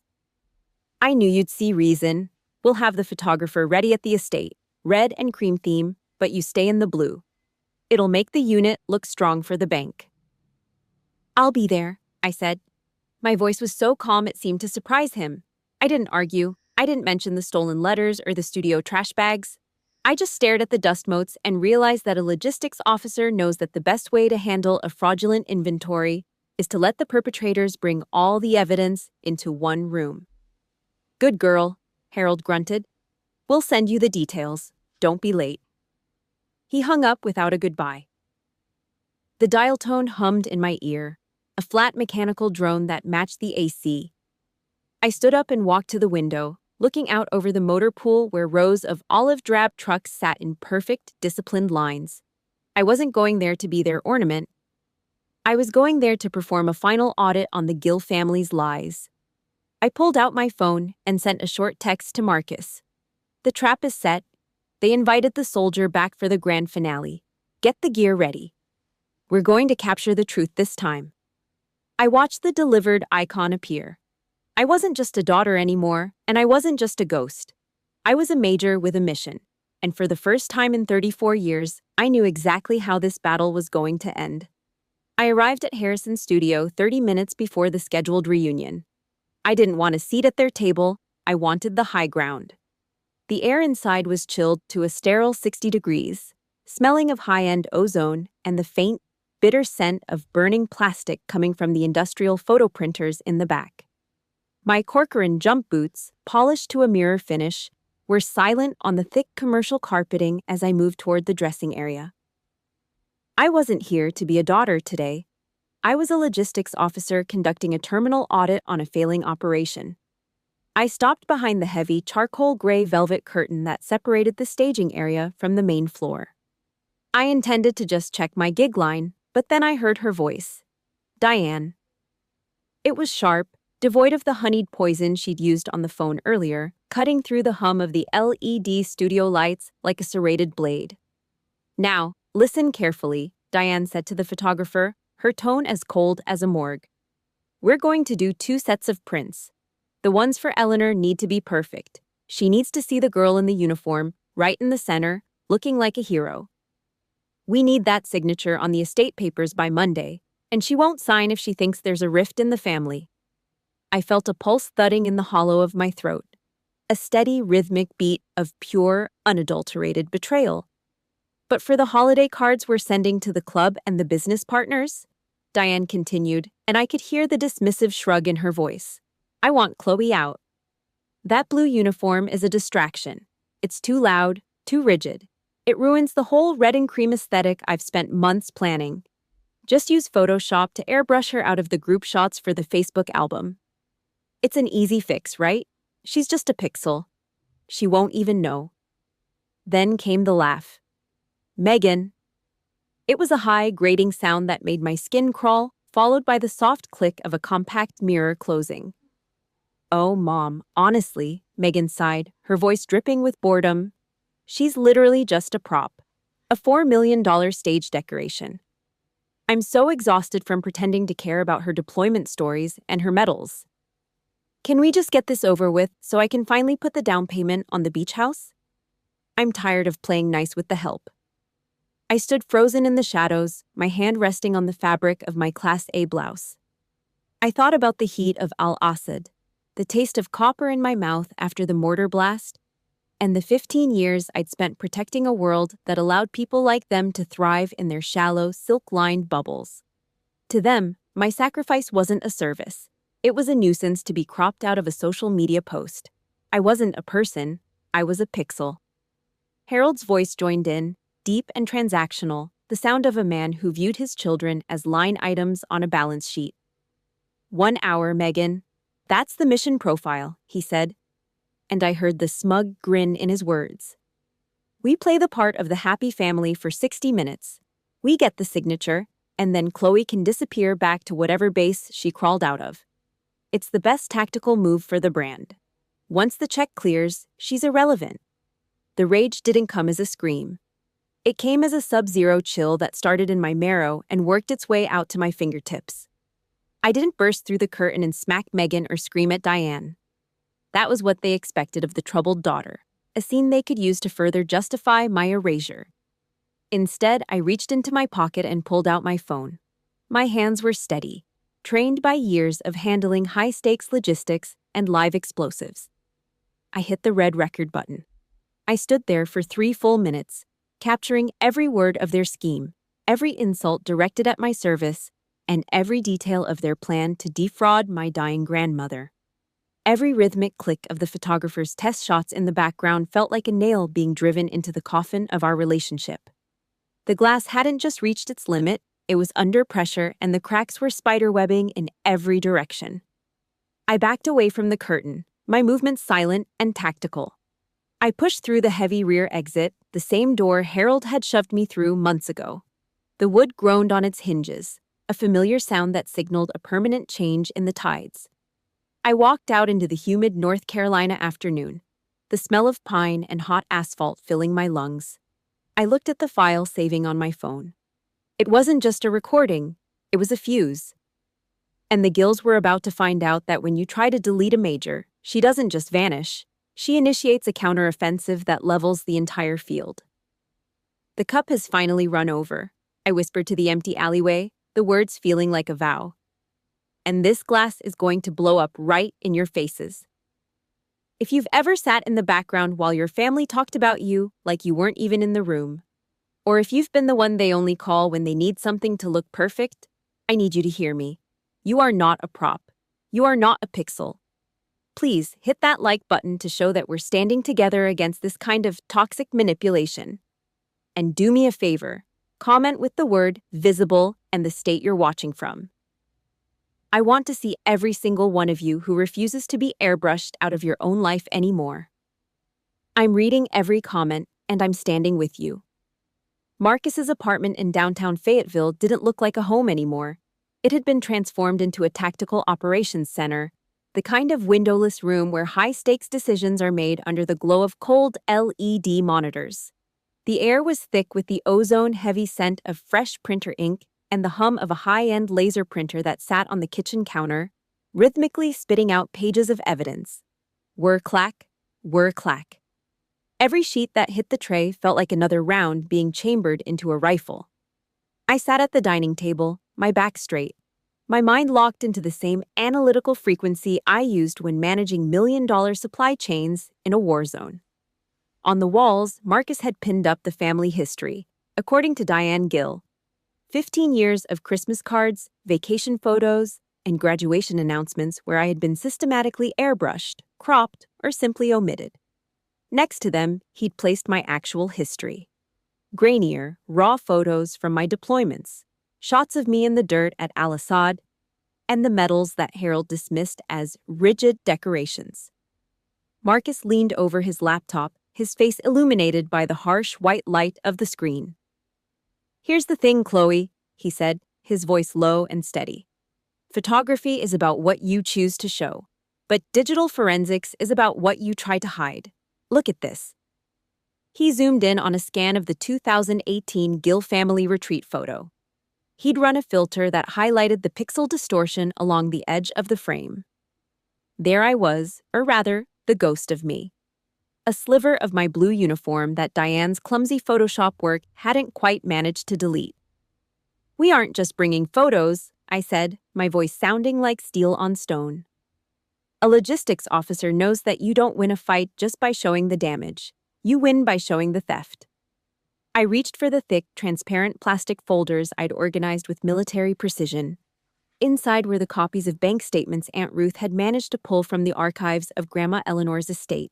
"I knew you'd see reason. We'll have the photographer ready at the estate, red and cream theme, but you stay in the blue. It'll make the unit look strong for the bank." "I'll be there," I said. My voice was so calm it seemed to surprise him. I didn't argue. I didn't mention the stolen letters or the studio trash bags. I just stared at the dust motes and realized that a logistics officer knows that the best way to handle a fraudulent inventory is to let the perpetrators bring all the evidence into one room. "Good girl," Harold grunted. "We'll send you the details. Don't be late." He hung up without a goodbye. The dial tone hummed in my ear, a flat mechanical drone that matched the AC. I stood up and walked to the window, looking out over the motor pool where rows of olive-drab trucks sat in perfect, disciplined lines. I wasn't going there to be their ornament. I was going there to perform a final audit on the Gill family's lies. I pulled out my phone and sent a short text to Marcus. "The trap is set. They invited the soldier back for the grand finale. Get the gear ready. We're going to capture the truth this time." I watched the delivered icon appear. I wasn't just a daughter anymore, and I wasn't just a ghost. I was a major with a mission, and for the first time in 34 years, I knew exactly how this battle was going to end. I arrived at Harrison's studio 30 minutes before the scheduled reunion. I didn't want a seat at their table, I wanted the high ground. The air inside was chilled to a sterile 60 degrees, smelling of high-end ozone and the faint, bitter scent of burning plastic coming from the industrial photo printers in the back. My Corcoran jump boots, polished to a mirror finish, were silent on the thick commercial carpeting as I moved toward the dressing area. I wasn't here to be a daughter today. I was a logistics officer conducting a terminal audit on a failing operation. I stopped behind the heavy charcoal gray velvet curtain that separated the staging area from the main floor. I intended to just check my gig line, but then I heard her voice. "Diane." It was sharp, devoid of the honeyed poison she'd used on the phone earlier, cutting through the hum of the LED studio lights like a serrated blade. "Now, listen carefully," Diane said to the photographer, her tone as cold as a morgue. "We're going to do 2 sets of prints. The ones for Eleanor need to be perfect. She needs to see the girl in the uniform, right in the center, looking like a hero. We need that signature on the estate papers by Monday, and she won't sign if she thinks there's a rift in the family." I felt a pulse thudding in the hollow of my throat, a steady rhythmic beat of pure, unadulterated betrayal. "But for the holiday cards we're sending to the club and the business partners?" Diane continued, and I could hear the dismissive shrug in her voice. "I want Chloe out. That blue uniform is a distraction. It's too loud, too rigid. It ruins the whole red and cream aesthetic I've spent months planning. Just use Photoshop to airbrush her out of the group shots for the Facebook album. It's an easy fix, right? She's just a pixel. She won't even know." Then came the laugh. "Megan." It was a high, grating sound that made my skin crawl, followed by the soft click of a compact mirror closing. "Oh, Mom, honestly," Megan sighed, her voice dripping with boredom. "She's literally just a prop. A $4 million stage decoration. I'm so exhausted from pretending to care about her deployment stories and her medals. Can we just get this over with so I can finally put the down payment on the beach house? I'm tired of playing nice with the help." I stood frozen in the shadows, my hand resting on the fabric of my Class A blouse. I thought about the heat of Al-Assad, the taste of copper in my mouth after the mortar blast, and the 15 years I'd spent protecting a world that allowed people like them to thrive in their shallow, silk-lined bubbles. To them, my sacrifice wasn't a service. It was a nuisance to be cropped out of a social media post. I wasn't a person, I was a pixel. Harold's voice joined in, deep and transactional, the sound of a man who viewed his children as line items on a balance sheet. 1 hour, Megan. That's the mission profile, he said. And I heard the smug grin in his words. We play the part of the happy family for 60 minutes. We get the signature, and then Chloe can disappear back to whatever base she crawled out of. It's the best tactical move for the brand. Once the check clears, she's irrelevant. The rage didn't come as a scream. It came as a sub-zero chill that started in my marrow and worked its way out to my fingertips. I didn't burst through the curtain and smack Megan or scream at Diane. That was what they expected of the troubled daughter, a scene they could use to further justify my erasure. Instead, I reached into my pocket and pulled out my phone. My hands were steady, trained by years of handling high-stakes logistics and live explosives. I hit the red record button. I stood there for 3 full minutes, capturing every word of their scheme, every insult directed at my service, and every detail of their plan to defraud my dying grandmother. Every rhythmic click of the photographer's test shots in the background felt like a nail being driven into the coffin of our relationship. The glass hadn't just reached its limit, it was under pressure and the cracks were spiderwebbing in every direction. I backed away from the curtain, my movements silent and tactical. I pushed through the heavy rear exit, the same door Harold had shoved me through months ago. The wood groaned on its hinges, a familiar sound that signaled a permanent change in the tides. I walked out into the humid North Carolina afternoon, the smell of pine and hot asphalt filling my lungs. I looked at the file saving on my phone. It wasn't just a recording, it was a fuse. And the Gills were about to find out that when you try to delete a major, she doesn't just vanish, she initiates a counteroffensive that levels the entire field. The cup has finally run over, I whispered to the empty alleyway, the words feeling like a vow. And this glass is going to blow up right in your faces. If you've ever sat in the background while your family talked about you like you weren't even in the room, or if you've been the one they only call when they need something to look perfect, I need you to hear me. You are not a prop. You are not a pixel. Please hit that like button to show that we're standing together against this kind of toxic manipulation. And do me a favor, comment with the word visible and the state you're watching from. I want to see every single one of you who refuses to be airbrushed out of your own life anymore. I'm reading every comment, and I'm standing with you. Marcus's apartment in downtown Fayetteville didn't look like a home anymore. It had been transformed into a tactical operations center, the kind of windowless room where high-stakes decisions are made under the glow of cold LED monitors. The air was thick with the ozone-heavy scent of fresh printer ink and the hum of a high-end laser printer that sat on the kitchen counter, rhythmically spitting out pages of evidence. Whir clack, whir clack. Every sheet that hit the tray felt like another round being chambered into a rifle. I sat at the dining table, my back straight, my mind locked into the same analytical frequency I used when managing million-dollar supply chains in a war zone. On the walls, Marcus had pinned up the family history, according to Diane Gill. 15 years of Christmas cards, vacation photos, and graduation announcements where I had been systematically airbrushed, cropped, or simply omitted. Next to them, he'd placed my actual history. Grainier, raw photos from my deployments, shots of me in the dirt at Al-Assad, and the medals that Harold dismissed as rigid decorations. Marcus leaned over his laptop, his face illuminated by the harsh white light of the screen. "Here's the thing, Chloe," he said, his voice low and steady. "Photography is about what you choose to show, but digital forensics is about what you try to hide. Look at this." He zoomed in on a scan of the 2018 Gill family retreat photo. He'd run a filter that highlighted the pixel distortion along the edge of the frame. There I was, or rather, the ghost of me. A sliver of my blue uniform that Diane's clumsy Photoshop work hadn't quite managed to delete. "We aren't just bringing photos," I said, my voice sounding like steel on stone. "A logistics officer knows that you don't win a fight just by showing the damage. You win by showing the theft." I reached for the thick, transparent plastic folders I'd organized with military precision. Inside were the copies of bank statements Aunt Ruth had managed to pull from the archives of Grandma Eleanor's estate.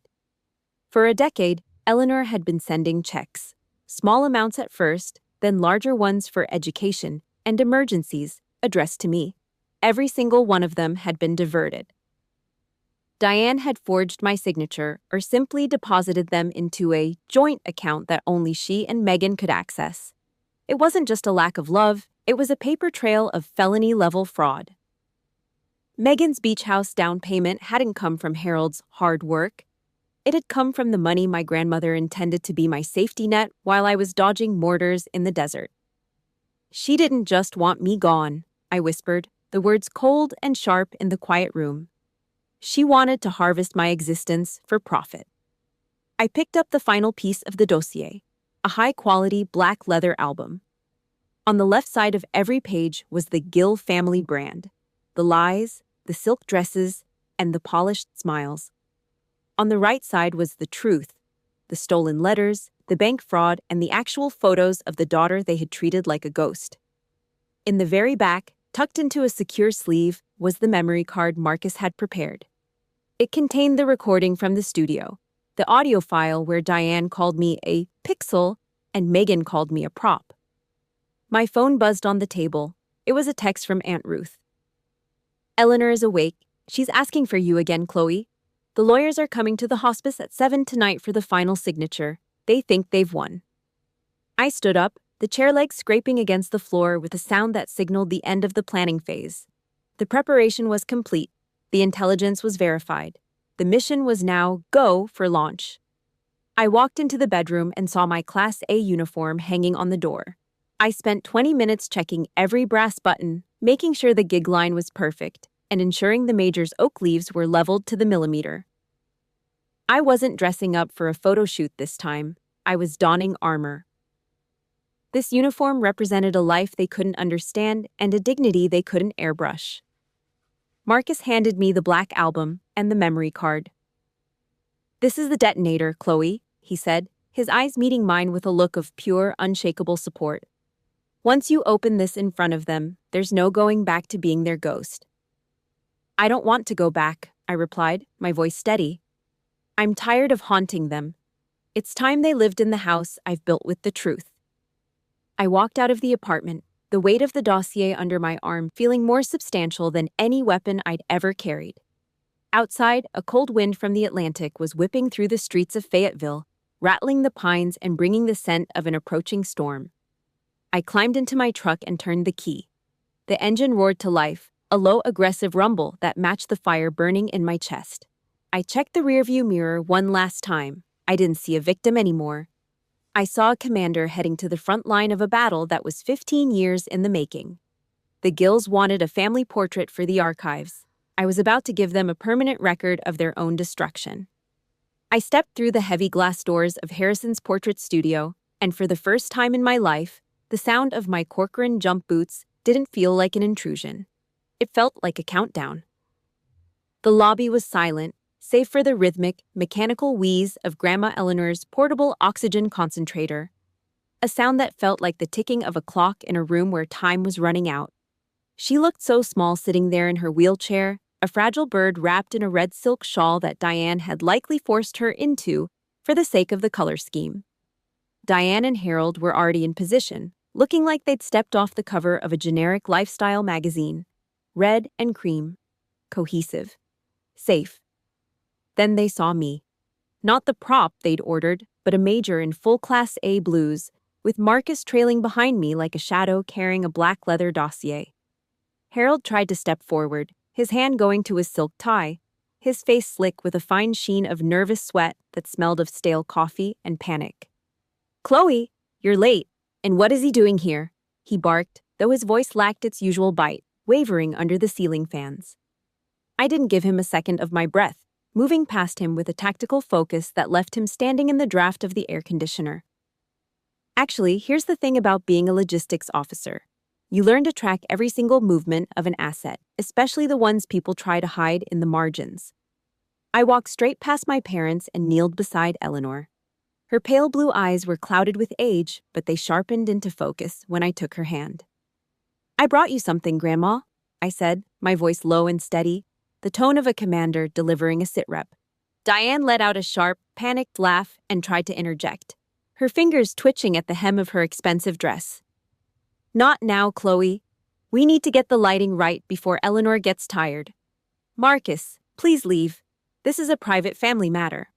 For a decade, Eleanor had been sending checks, small amounts at first, then larger ones for education and emergencies, addressed to me. Every single one of them had been diverted. Diane had forged my signature or simply deposited them into a joint account that only she and Megan could access. It wasn't just a lack of love, it was a paper trail of felony-level fraud. Megan's beach house down payment hadn't come from Harold's hard work. It had come from the money my grandmother intended to be my safety net while I was dodging mortars in the desert. She didn't just want me gone, I whispered, the words cold and sharp in the quiet room. She wanted to harvest my existence for profit. I picked up the final piece of the dossier, a high-quality black leather album. On the left side of every page was the Gill family brand, the lies, the silk dresses, and the polished smiles. On the right side was the truth, the stolen letters, the bank fraud, and the actual photos of the daughter they had treated like a ghost. In the very back, tucked into a secure sleeve, was the memory card Marcus had prepared. It contained the recording from the studio, the audio file where Diane called me a pixel and Megan called me a prop. My phone buzzed on the table. It was a text from Aunt Ruth. "Eleanor is awake. She's asking for you again, Chloe. The lawyers are coming to the hospice at 7 tonight for the final signature. They think they've won." I stood up, the chair legs scraping against the floor with a sound that signaled the end of the planning phase. The preparation was complete. The intelligence was verified. The mission was now go for launch. I walked into the bedroom and saw my Class A uniform hanging on the door. I spent 20 minutes checking every brass button, making sure the gig line was perfect, and ensuring the major's oak leaves were leveled to the millimeter. I wasn't dressing up for a photo shoot this time. I was donning armor. This uniform represented a life they couldn't understand and a dignity they couldn't airbrush. Marcus handed me the black album and the memory card. "This is the detonator, Chloe," he said, his eyes meeting mine with a look of pure, unshakable support. "Once you open this in front of them, there's no going back to being their ghost." "I don't want to go back," I replied, my voice steady. "I'm tired of haunting them. It's time they lived in the house I've built with the truth." I walked out of the apartment, the weight of the dossier under my arm feeling more substantial than any weapon I'd ever carried. Outside, a cold wind from the Atlantic was whipping through the streets of Fayetteville, rattling the pines and bringing the scent of an approaching storm. I climbed into my truck and turned the key. The engine roared to life, a low, aggressive rumble that matched the fire burning in my chest. I checked the rearview mirror one last time. I didn't see a victim anymore. I saw a commander heading to the front line of a battle that was 15 years in the making. The Gills wanted a family portrait for the archives. I was about to give them a permanent record of their own destruction. I stepped through the heavy glass doors of Harrison's portrait studio, and for the first time in my life, the sound of my Corcoran jump boots didn't feel like an intrusion. It felt like a countdown. The lobby was silent, save for the rhythmic, mechanical wheeze of Grandma Eleanor's portable oxygen concentrator, a sound that felt like the ticking of a clock in a room where time was running out. She looked so small sitting there in her wheelchair, a fragile bird wrapped in a red silk shawl that Diane had likely forced her into for the sake of the color scheme. Diane and Harold were already in position, looking like they'd stepped off the cover of a generic lifestyle magazine. Red and cream. Cohesive. Safe. Then they saw me. Not the prop they'd ordered, but a major in full Class A blues, with Marcus trailing behind me like a shadow carrying a black leather dossier. Harold tried to step forward, his hand going to his silk tie, his face slick with a fine sheen of nervous sweat that smelled of stale coffee and panic. "Chloe, you're late, and what is he doing here?" he barked, though his voice lacked its usual bite, wavering under the ceiling fans. I didn't give him a second of my breath, moving past him with a tactical focus that left him standing in the draft of the air conditioner. Actually, here's the thing about being a logistics officer. You learn to track every single movement of an asset, especially the ones people try to hide in the margins. I walked straight past my parents and kneeled beside Eleanor. Her pale blue eyes were clouded with age, but they sharpened into focus when I took her hand. "I brought you something, Grandma," I said, my voice low and steady, the tone of a commander delivering a sitrep. Diane let out a sharp, panicked laugh and tried to interject, her fingers twitching at the hem of her expensive dress. "Not now, Chloe. We need to get the lighting right before Eleanor gets tired. Marcus, please leave. This is a private family matter."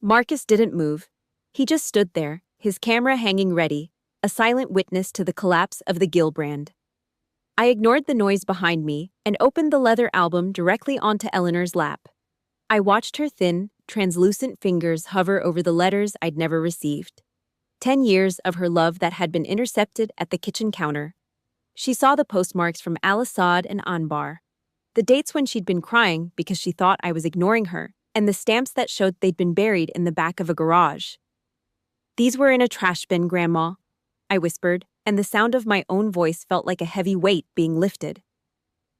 Marcus didn't move. He just stood there, his camera hanging ready, a silent witness to the collapse of the Gill brand. I ignored the noise behind me and opened the leather album directly onto Eleanor's lap. I watched her thin, translucent fingers hover over the letters I'd never received. 10 years of her love that had been intercepted at the kitchen counter. She saw the postmarks from Al Assad and Anbar, the dates when she'd been crying because she thought I was ignoring her, and the stamps that showed they'd been buried in the back of a garage. "These were in a trash bin, Grandma," I whispered, and the sound of my own voice felt like a heavy weight being lifted.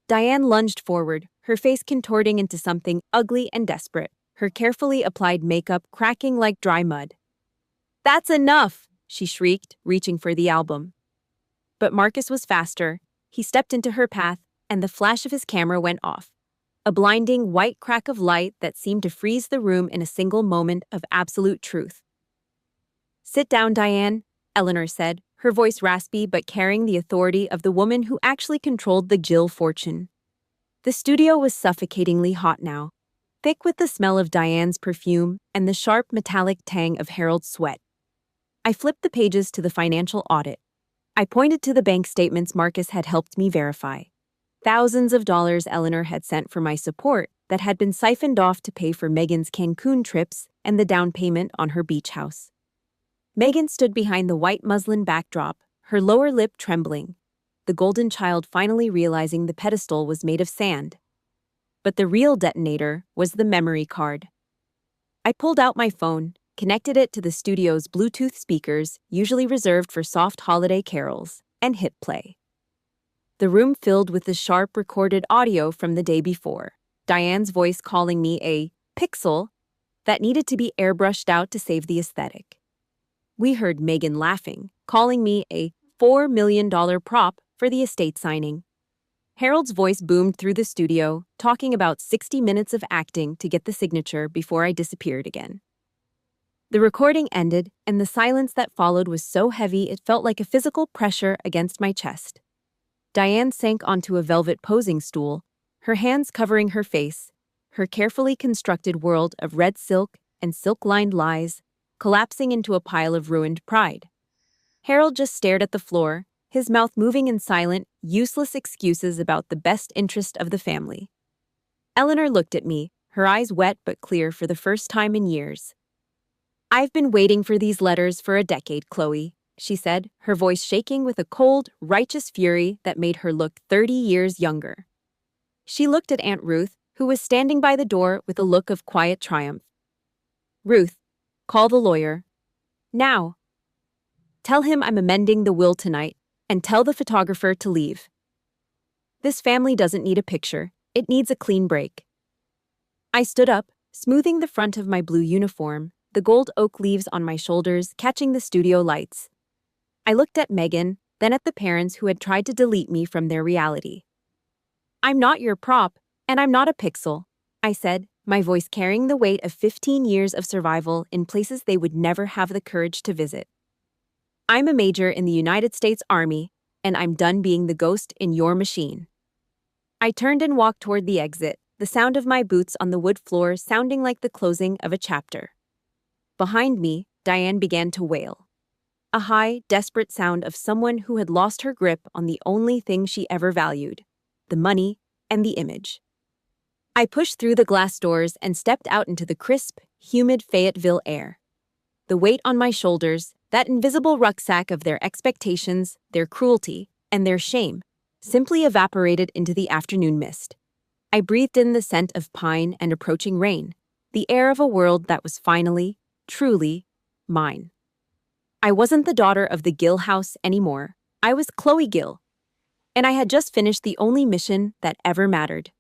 Diane lunged forward, her face contorting into something ugly and desperate, her carefully applied makeup cracking like dry mud. "That's enough!" she shrieked, reaching for the album. But Marcus was faster. He stepped into her path, and the flash of his camera went off. A blinding white crack of light that seemed to freeze the room in a single moment of absolute truth. "Sit down, Diane," Eleanor said, her voice raspy but carrying the authority of the woman who actually controlled the Gill fortune. The studio was suffocatingly hot now, thick with the smell of Diane's perfume and the sharp metallic tang of Harold's sweat. I flipped the pages to the financial audit. I pointed to the bank statements Marcus had helped me verify. Thousands of dollars Eleanor had sent for my support that had been siphoned off to pay for Megan's Cancun trips and the down payment on her beach house. Megan stood behind the white muslin backdrop, her lower lip trembling, the golden child finally realizing the pedestal was made of sand. But the real detonator was the memory card. I pulled out my phone, connected it to the studio's Bluetooth speakers, usually reserved for soft holiday carols, and hit play. The room filled with the sharp recorded audio from the day before, Diane's voice calling me a pixel that needed to be airbrushed out to save the aesthetic. We heard Megan laughing, calling me a $4 million prop for the estate signing. Harold's voice boomed through the studio, talking about 60 minutes of acting to get the signature before I disappeared again. The recording ended, and the silence that followed was so heavy it felt like a physical pressure against my chest. Diane sank onto a velvet posing stool, her hands covering her face, her carefully constructed world of red silk and silk-lined lies collapsing into a pile of ruined pride. Harold just stared at the floor, his mouth moving in silent, useless excuses about the best interest of the family. Eleanor looked at me, her eyes wet but clear for the first time in years. "I've been waiting for these letters for a decade, Chloe," she said, her voice shaking with a cold, righteous fury that made her look 30 years younger. She looked at Aunt Ruth, who was standing by the door with a look of quiet triumph. "Ruth, call the lawyer. Now. Tell him I'm amending the will tonight, and tell the photographer to leave. This family doesn't need a picture, it needs a clean break." I stood up, smoothing the front of my blue uniform, the gold oak leaves on my shoulders catching the studio lights. I looked at Megan, then at the parents who had tried to delete me from their reality. "I'm not your prop, and I'm not a pixel," I said, my voice carrying the weight of 15 years of survival in places they would never have the courage to visit. "I'm a major in the United States Army, and I'm done being the ghost in your machine." I turned and walked toward the exit, the sound of my boots on the wood floor sounding like the closing of a chapter. Behind me, Diane began to wail. A high, desperate sound of someone who had lost her grip on the only thing she ever valued, the money and the image. I pushed through the glass doors and stepped out into the crisp, humid Fayetteville air. The weight on my shoulders, that invisible rucksack of their expectations, their cruelty, and their shame, simply evaporated into the afternoon mist. I breathed in the scent of pine and approaching rain, the air of a world that was finally, truly, mine. I wasn't the daughter of the Gill house anymore. I was Chloe Gill, and I had just finished the only mission that ever mattered.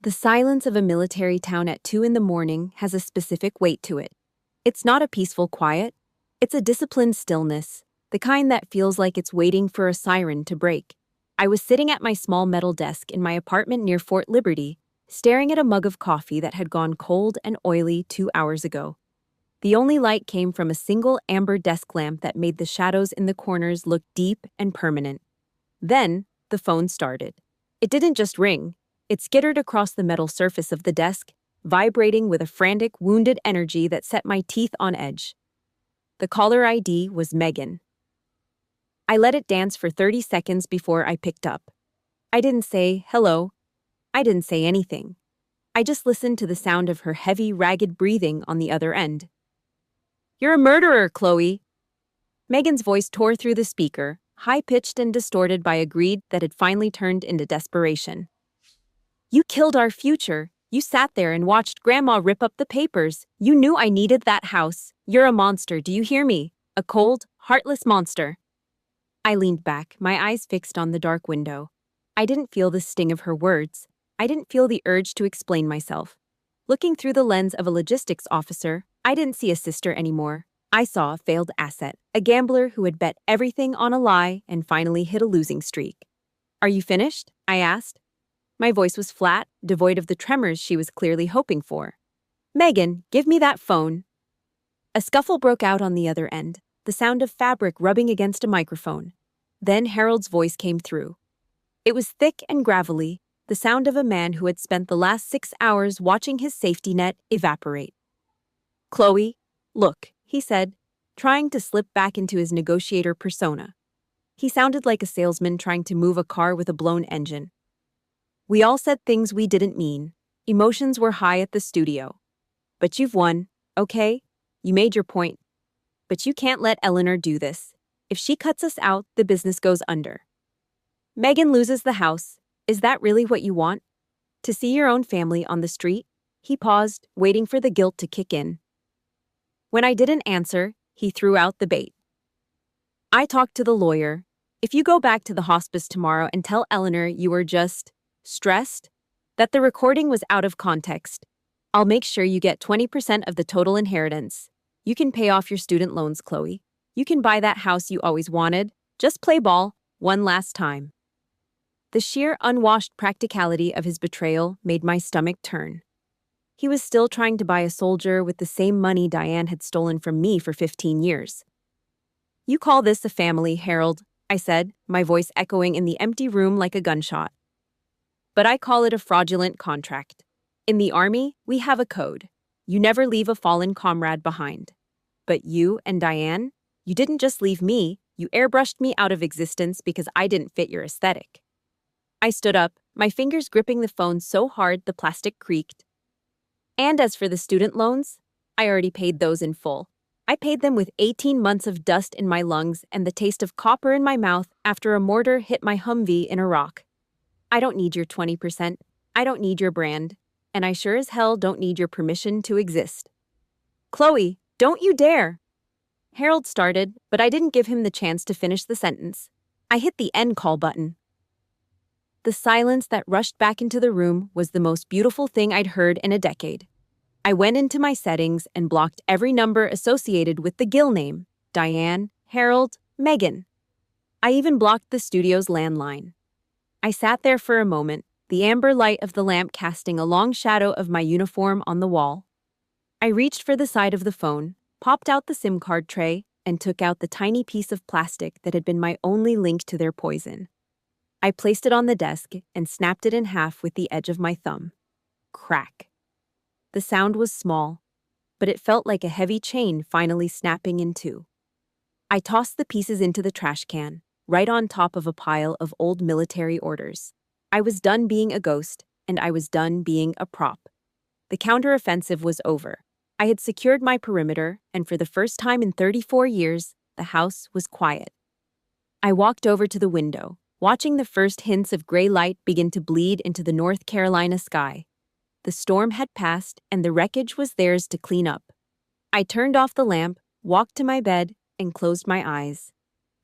The silence of a military town at 2 a.m. has a specific weight to it. It's not a peaceful quiet. It's a disciplined stillness, the kind that feels like it's waiting for a siren to break. I was sitting at my small metal desk in my apartment near Fort Liberty, staring at a mug of coffee that had gone cold and oily 2 hours ago. The only light came from a single amber desk lamp that made the shadows in the corners look deep and permanent. Then, the phone started. It didn't just ring. It skittered across the metal surface of the desk, vibrating with a frantic, wounded energy that set my teeth on edge. The caller ID was Megan. I let it dance for 30 seconds before I picked up. I didn't say hello. I didn't say anything. I just listened to the sound of her heavy, ragged breathing on the other end. "You're a murderer, Chloe!" Megan's voice tore through the speaker, high-pitched and distorted by a greed that had finally turned into desperation. "You killed our future. You sat there and watched Grandma rip up the papers. You knew I needed that house. You're a monster, do you hear me? A cold, heartless monster." I leaned back, my eyes fixed on the dark window. I didn't feel the sting of her words. I didn't feel the urge to explain myself. Looking through the lens of a logistics officer, I didn't see a sister anymore. I saw a failed asset, a gambler who had bet everything on a lie and finally hit a losing streak. "Are you finished?" I asked. My voice was flat, devoid of the tremors she was clearly hoping for. "Megan, give me that phone." A scuffle broke out on the other end, the sound of fabric rubbing against a microphone. Then Harold's voice came through. It was thick and gravelly, the sound of a man who had spent the last 6 hours watching his safety net evaporate. "Chloe, look," he said, trying to slip back into his negotiator persona. He sounded like a salesman trying to move a car with a blown engine. "We all said things we didn't mean. Emotions were high at the studio. But you've won, okay? You made your point. But you can't let Eleanor do this. If she cuts us out, the business goes under. Megan loses the house. Is that really what you want? To see your own family on the street?" He paused, waiting for the guilt to kick in. When I didn't answer, he threw out the bait. "I talked to the lawyer. If you go back to the hospice tomorrow and tell Eleanor you were just stressed, that the recording was out of context, I'll make sure you get 20% of the total inheritance. You can pay off your student loans, Chloe. You can buy that house you always wanted. Just play ball one last time." The sheer unwashed practicality of his betrayal made my stomach turn. He was still trying to buy a soldier with the same money Diane had stolen from me for 15 years. "You call this a family, Harold," I said, my voice echoing in the empty room like a gunshot. "But I call it a fraudulent contract. In the Army, we have a code. You never leave a fallen comrade behind. But you and Diane, you didn't just leave me, you airbrushed me out of existence because I didn't fit your aesthetic." I stood up, my fingers gripping the phone so hard the plastic creaked. "And as for the student loans, I already paid those in full. I paid them with 18 months of dust in my lungs and the taste of copper in my mouth after a mortar hit my Humvee in Iraq. I don't need your 20%. I don't need your brand. And I sure as hell don't need your permission to exist." "Chloe, don't you dare!" Harold started, but I didn't give him the chance to finish the sentence. I hit the end call button. The silence that rushed back into the room was the most beautiful thing I'd heard in a decade. I went into my settings and blocked every number associated with the Gill name: Diane, Harold, Megan. I even blocked the studio's landline. I sat there for a moment, the amber light of the lamp casting a long shadow of my uniform on the wall. I reached for the side of the phone, popped out the SIM card tray, and took out the tiny piece of plastic that had been my only link to their poison. I placed it on the desk and snapped it in half with the edge of my thumb. Crack. The sound was small, but it felt like a heavy chain finally snapping in two. I tossed the pieces into the trash can, right on top of a pile of old military orders. I was done being a ghost, and I was done being a prop. The counteroffensive was over. I had secured my perimeter, and for the first time in 34 years, the house was quiet. I walked over to the window, watching the first hints of gray light begin to bleed into the North Carolina sky. The storm had passed, and the wreckage was theirs to clean up. I turned off the lamp, walked to my bed, and closed my eyes.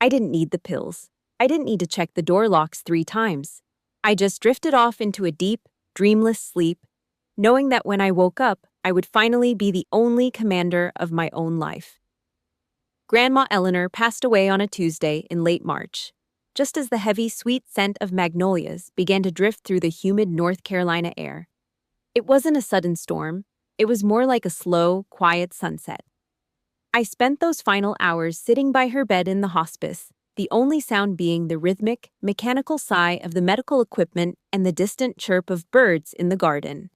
I didn't need the pills. I didn't need to check the door locks 3 times. I just drifted off into a deep, dreamless sleep, knowing that when I woke up, I would finally be the only commander of my own life. Grandma Eleanor passed away on a Tuesday in late March, just as the heavy, sweet scent of magnolias began to drift through the humid North Carolina air. It wasn't a sudden storm. It was more like a slow, quiet sunset. I spent those final hours sitting by her bed in the hospice, the only sound being the rhythmic, mechanical sigh of the medical equipment and the distant chirp of birds in the garden.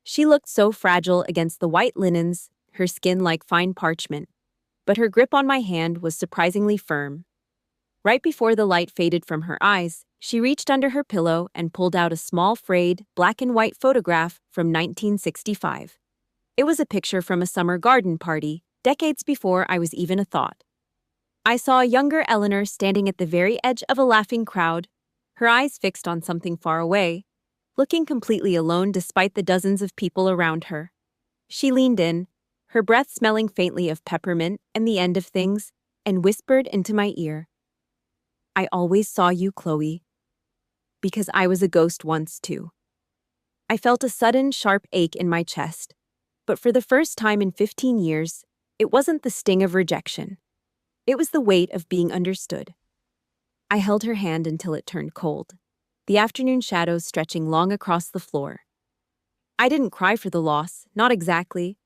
She looked so fragile against the white linens, her skin like fine parchment, but her grip on my hand was surprisingly firm. Right before the light faded from her eyes, she reached under her pillow and pulled out a small frayed, black and white photograph from 1965. It was a picture from a summer garden party, decades before I was even a thought. I saw a younger Eleanor standing at the very edge of a laughing crowd, her eyes fixed on something far away, looking completely alone despite the dozens of people around her. She leaned in, her breath smelling faintly of peppermint and the end of things, and whispered into my ear, "I always saw you, Chloe. Because I was a ghost once, too." I felt a sudden, sharp ache in my chest, but for the first time in 15 years, it wasn't the sting of rejection. It was the weight of being understood. I held her hand until it turned cold, the afternoon shadows stretching long across the floor. I didn't cry for the loss, not exactly.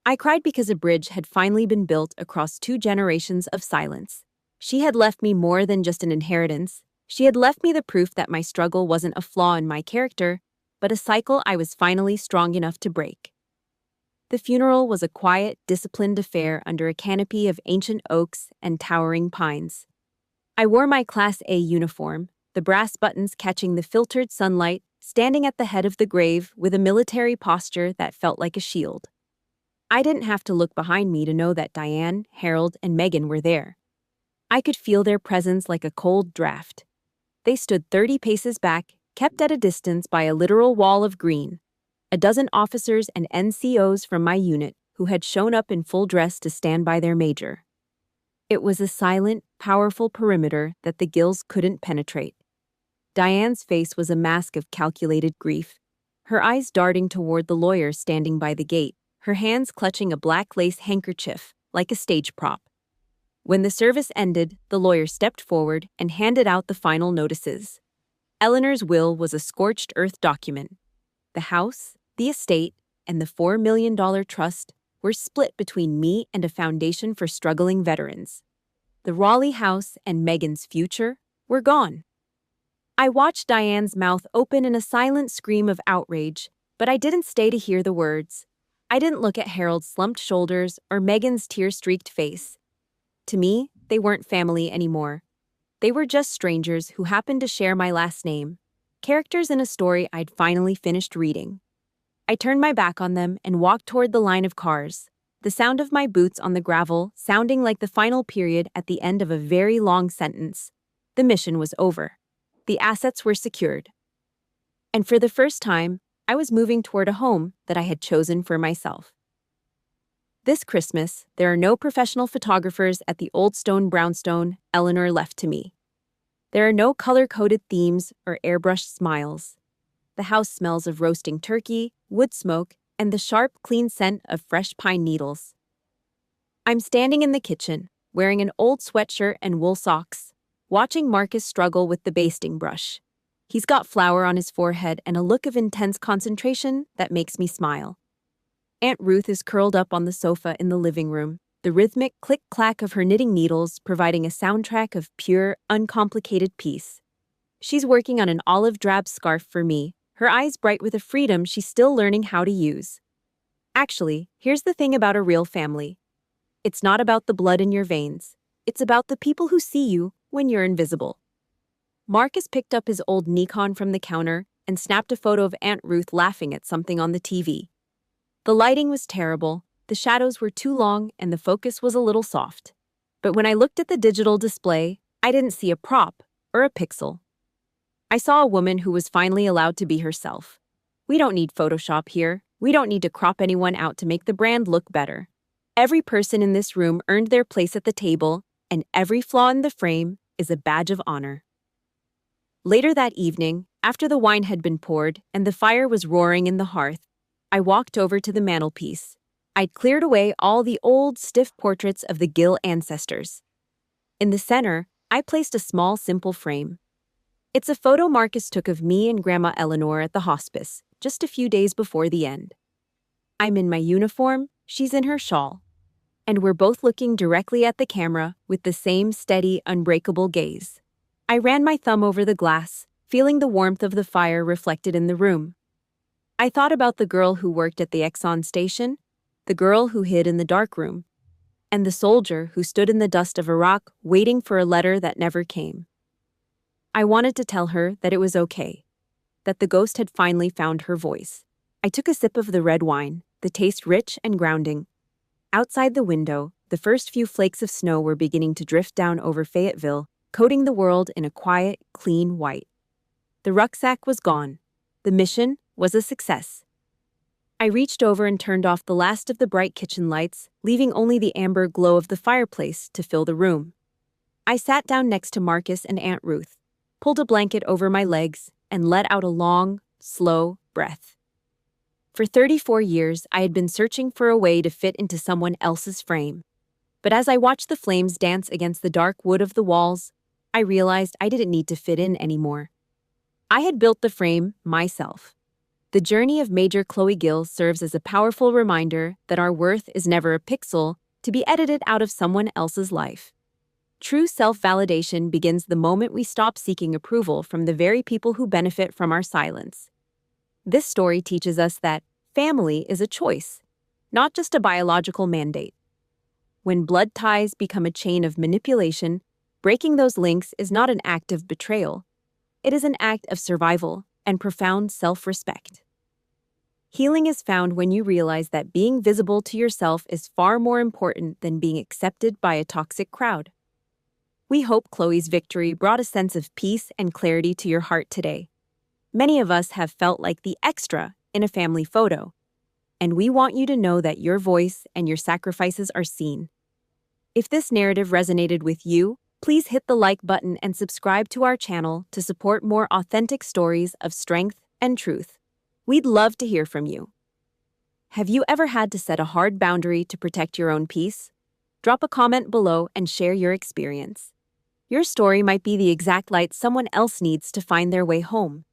I cried because a bridge had finally been built across 2 generations of silence. She had left me more than just an inheritance. She had left me the proof that my struggle wasn't a flaw in my character, but a cycle I was finally strong enough to break. The funeral was a quiet, disciplined affair under a canopy of ancient oaks and towering pines. I wore my Class A uniform, the brass buttons catching the filtered sunlight, standing at the head of the grave with a military posture that felt like a shield. I didn't have to look behind me to know that Diane, Harold, and Megan were there. I could feel their presence like a cold draft. They stood 30 paces back, kept at a distance by a literal wall of green. A dozen officers and NCOs from my unit who had shown up in full dress to stand by their major. It was a silent, powerful perimeter that the Gills couldn't penetrate. Diane's face was a mask of calculated grief, her eyes darting toward the lawyer standing by the gate, her hands clutching a black lace handkerchief, like a stage prop. When the service ended, the lawyer stepped forward and handed out the final notices. Eleanor's will was a scorched earth document. The house, the estate, and the $4 million trust were split between me and a foundation for struggling veterans. The Raleigh house and Megan's future were gone. I watched Diane's mouth open in a silent scream of outrage, but I didn't stay to hear the words. I didn't look at Harold's slumped shoulders or Megan's tear-streaked face. To me, they weren't family anymore. They were just strangers who happened to share my last name, characters in a story I'd finally finished reading. I turned my back on them and walked toward the line of cars, the sound of my boots on the gravel sounding like the final period at the end of a very long sentence. The mission was over. The assets were secured. And for the first time, I was moving toward a home that I had chosen for myself. This Christmas, there are no professional photographers at the old stone brownstone Eleanor left to me. There are no color-coded themes or airbrushed smiles. The house smells of roasting turkey, wood smoke, and the sharp, clean scent of fresh pine needles. I'm standing in the kitchen, wearing an old sweatshirt and wool socks, watching Marcus struggle with the basting brush. He's got flour on his forehead and a look of intense concentration that makes me smile. Aunt Ruth is curled up on the sofa in the living room, the rhythmic click-clack of her knitting needles providing a soundtrack of pure, uncomplicated peace. She's working on an olive-drab scarf for me, her eyes bright with a freedom she's still learning how to use. Actually, here's the thing about a real family. It's not about the blood in your veins. It's about the people who see you when you're invisible. Marcus picked up his old Nikon from the counter and snapped a photo of Aunt Ruth laughing at something on the TV. The lighting was terrible, the shadows were too long, and the focus was a little soft. But when I looked at the digital display, I didn't see a prop or a pixel. I saw a woman who was finally allowed to be herself. We don't need Photoshop here. We don't need to crop anyone out to make the brand look better. Every person in this room earned their place at the table, and every flaw in the frame is a badge of honor. Later that evening, after the wine had been poured and the fire was roaring in the hearth, I walked over to the mantelpiece. I'd cleared away all the old, stiff portraits of the Gill ancestors. In the center, I placed a small, simple frame. It's a photo Marcus took of me and Grandma Eleanor at the hospice, just a few days before the end. I'm in my uniform, she's in her shawl. And we're both looking directly at the camera with the same steady, unbreakable gaze. I ran my thumb over the glass, feeling the warmth of the fire reflected in the room. I thought about the girl who worked at the Exxon station, the girl who hid in the darkroom, and the soldier who stood in the dust of Iraq waiting for a letter that never came. I wanted to tell her that it was okay, that the ghost had finally found her voice. I took a sip of the red wine, the taste rich and grounding. Outside the window, the first few flakes of snow were beginning to drift down over Fayetteville, coating the world in a quiet, clean white. The rucksack was gone. The mission was a success. I reached over and turned off the last of the bright kitchen lights, leaving only the amber glow of the fireplace to fill the room. I sat down next to Marcus and Aunt Ruth, pulled a blanket over my legs, and let out a long, slow breath. For 34 years, I had been searching for a way to fit into someone else's frame. But as I watched the flames dance against the dark wood of the walls, I realized I didn't need to fit in anymore. I had built the frame myself. The journey of Major Chloe Gill serves as a powerful reminder that our worth is never a pixel to be edited out of someone else's life. True self-validation begins the moment we stop seeking approval from the very people who benefit from our silence. This story teaches us that family is a choice, not just a biological mandate. When blood ties become a chain of manipulation, breaking those links is not an act of betrayal. It is an act of survival and profound self-respect. Healing is found when you realize that being visible to yourself is far more important than being accepted by a toxic crowd. We hope Chloe's victory brought a sense of peace and clarity to your heart today. Many of us have felt like the extra in a family photo, and we want you to know that your voice and your sacrifices are seen. If this narrative resonated with you, please hit the like button and subscribe to our channel to support more authentic stories of strength and truth. We'd love to hear from you. Have you ever had to set a hard boundary to protect your own peace? Drop a comment below and share your experience. Your story might be the exact light someone else needs to find their way home.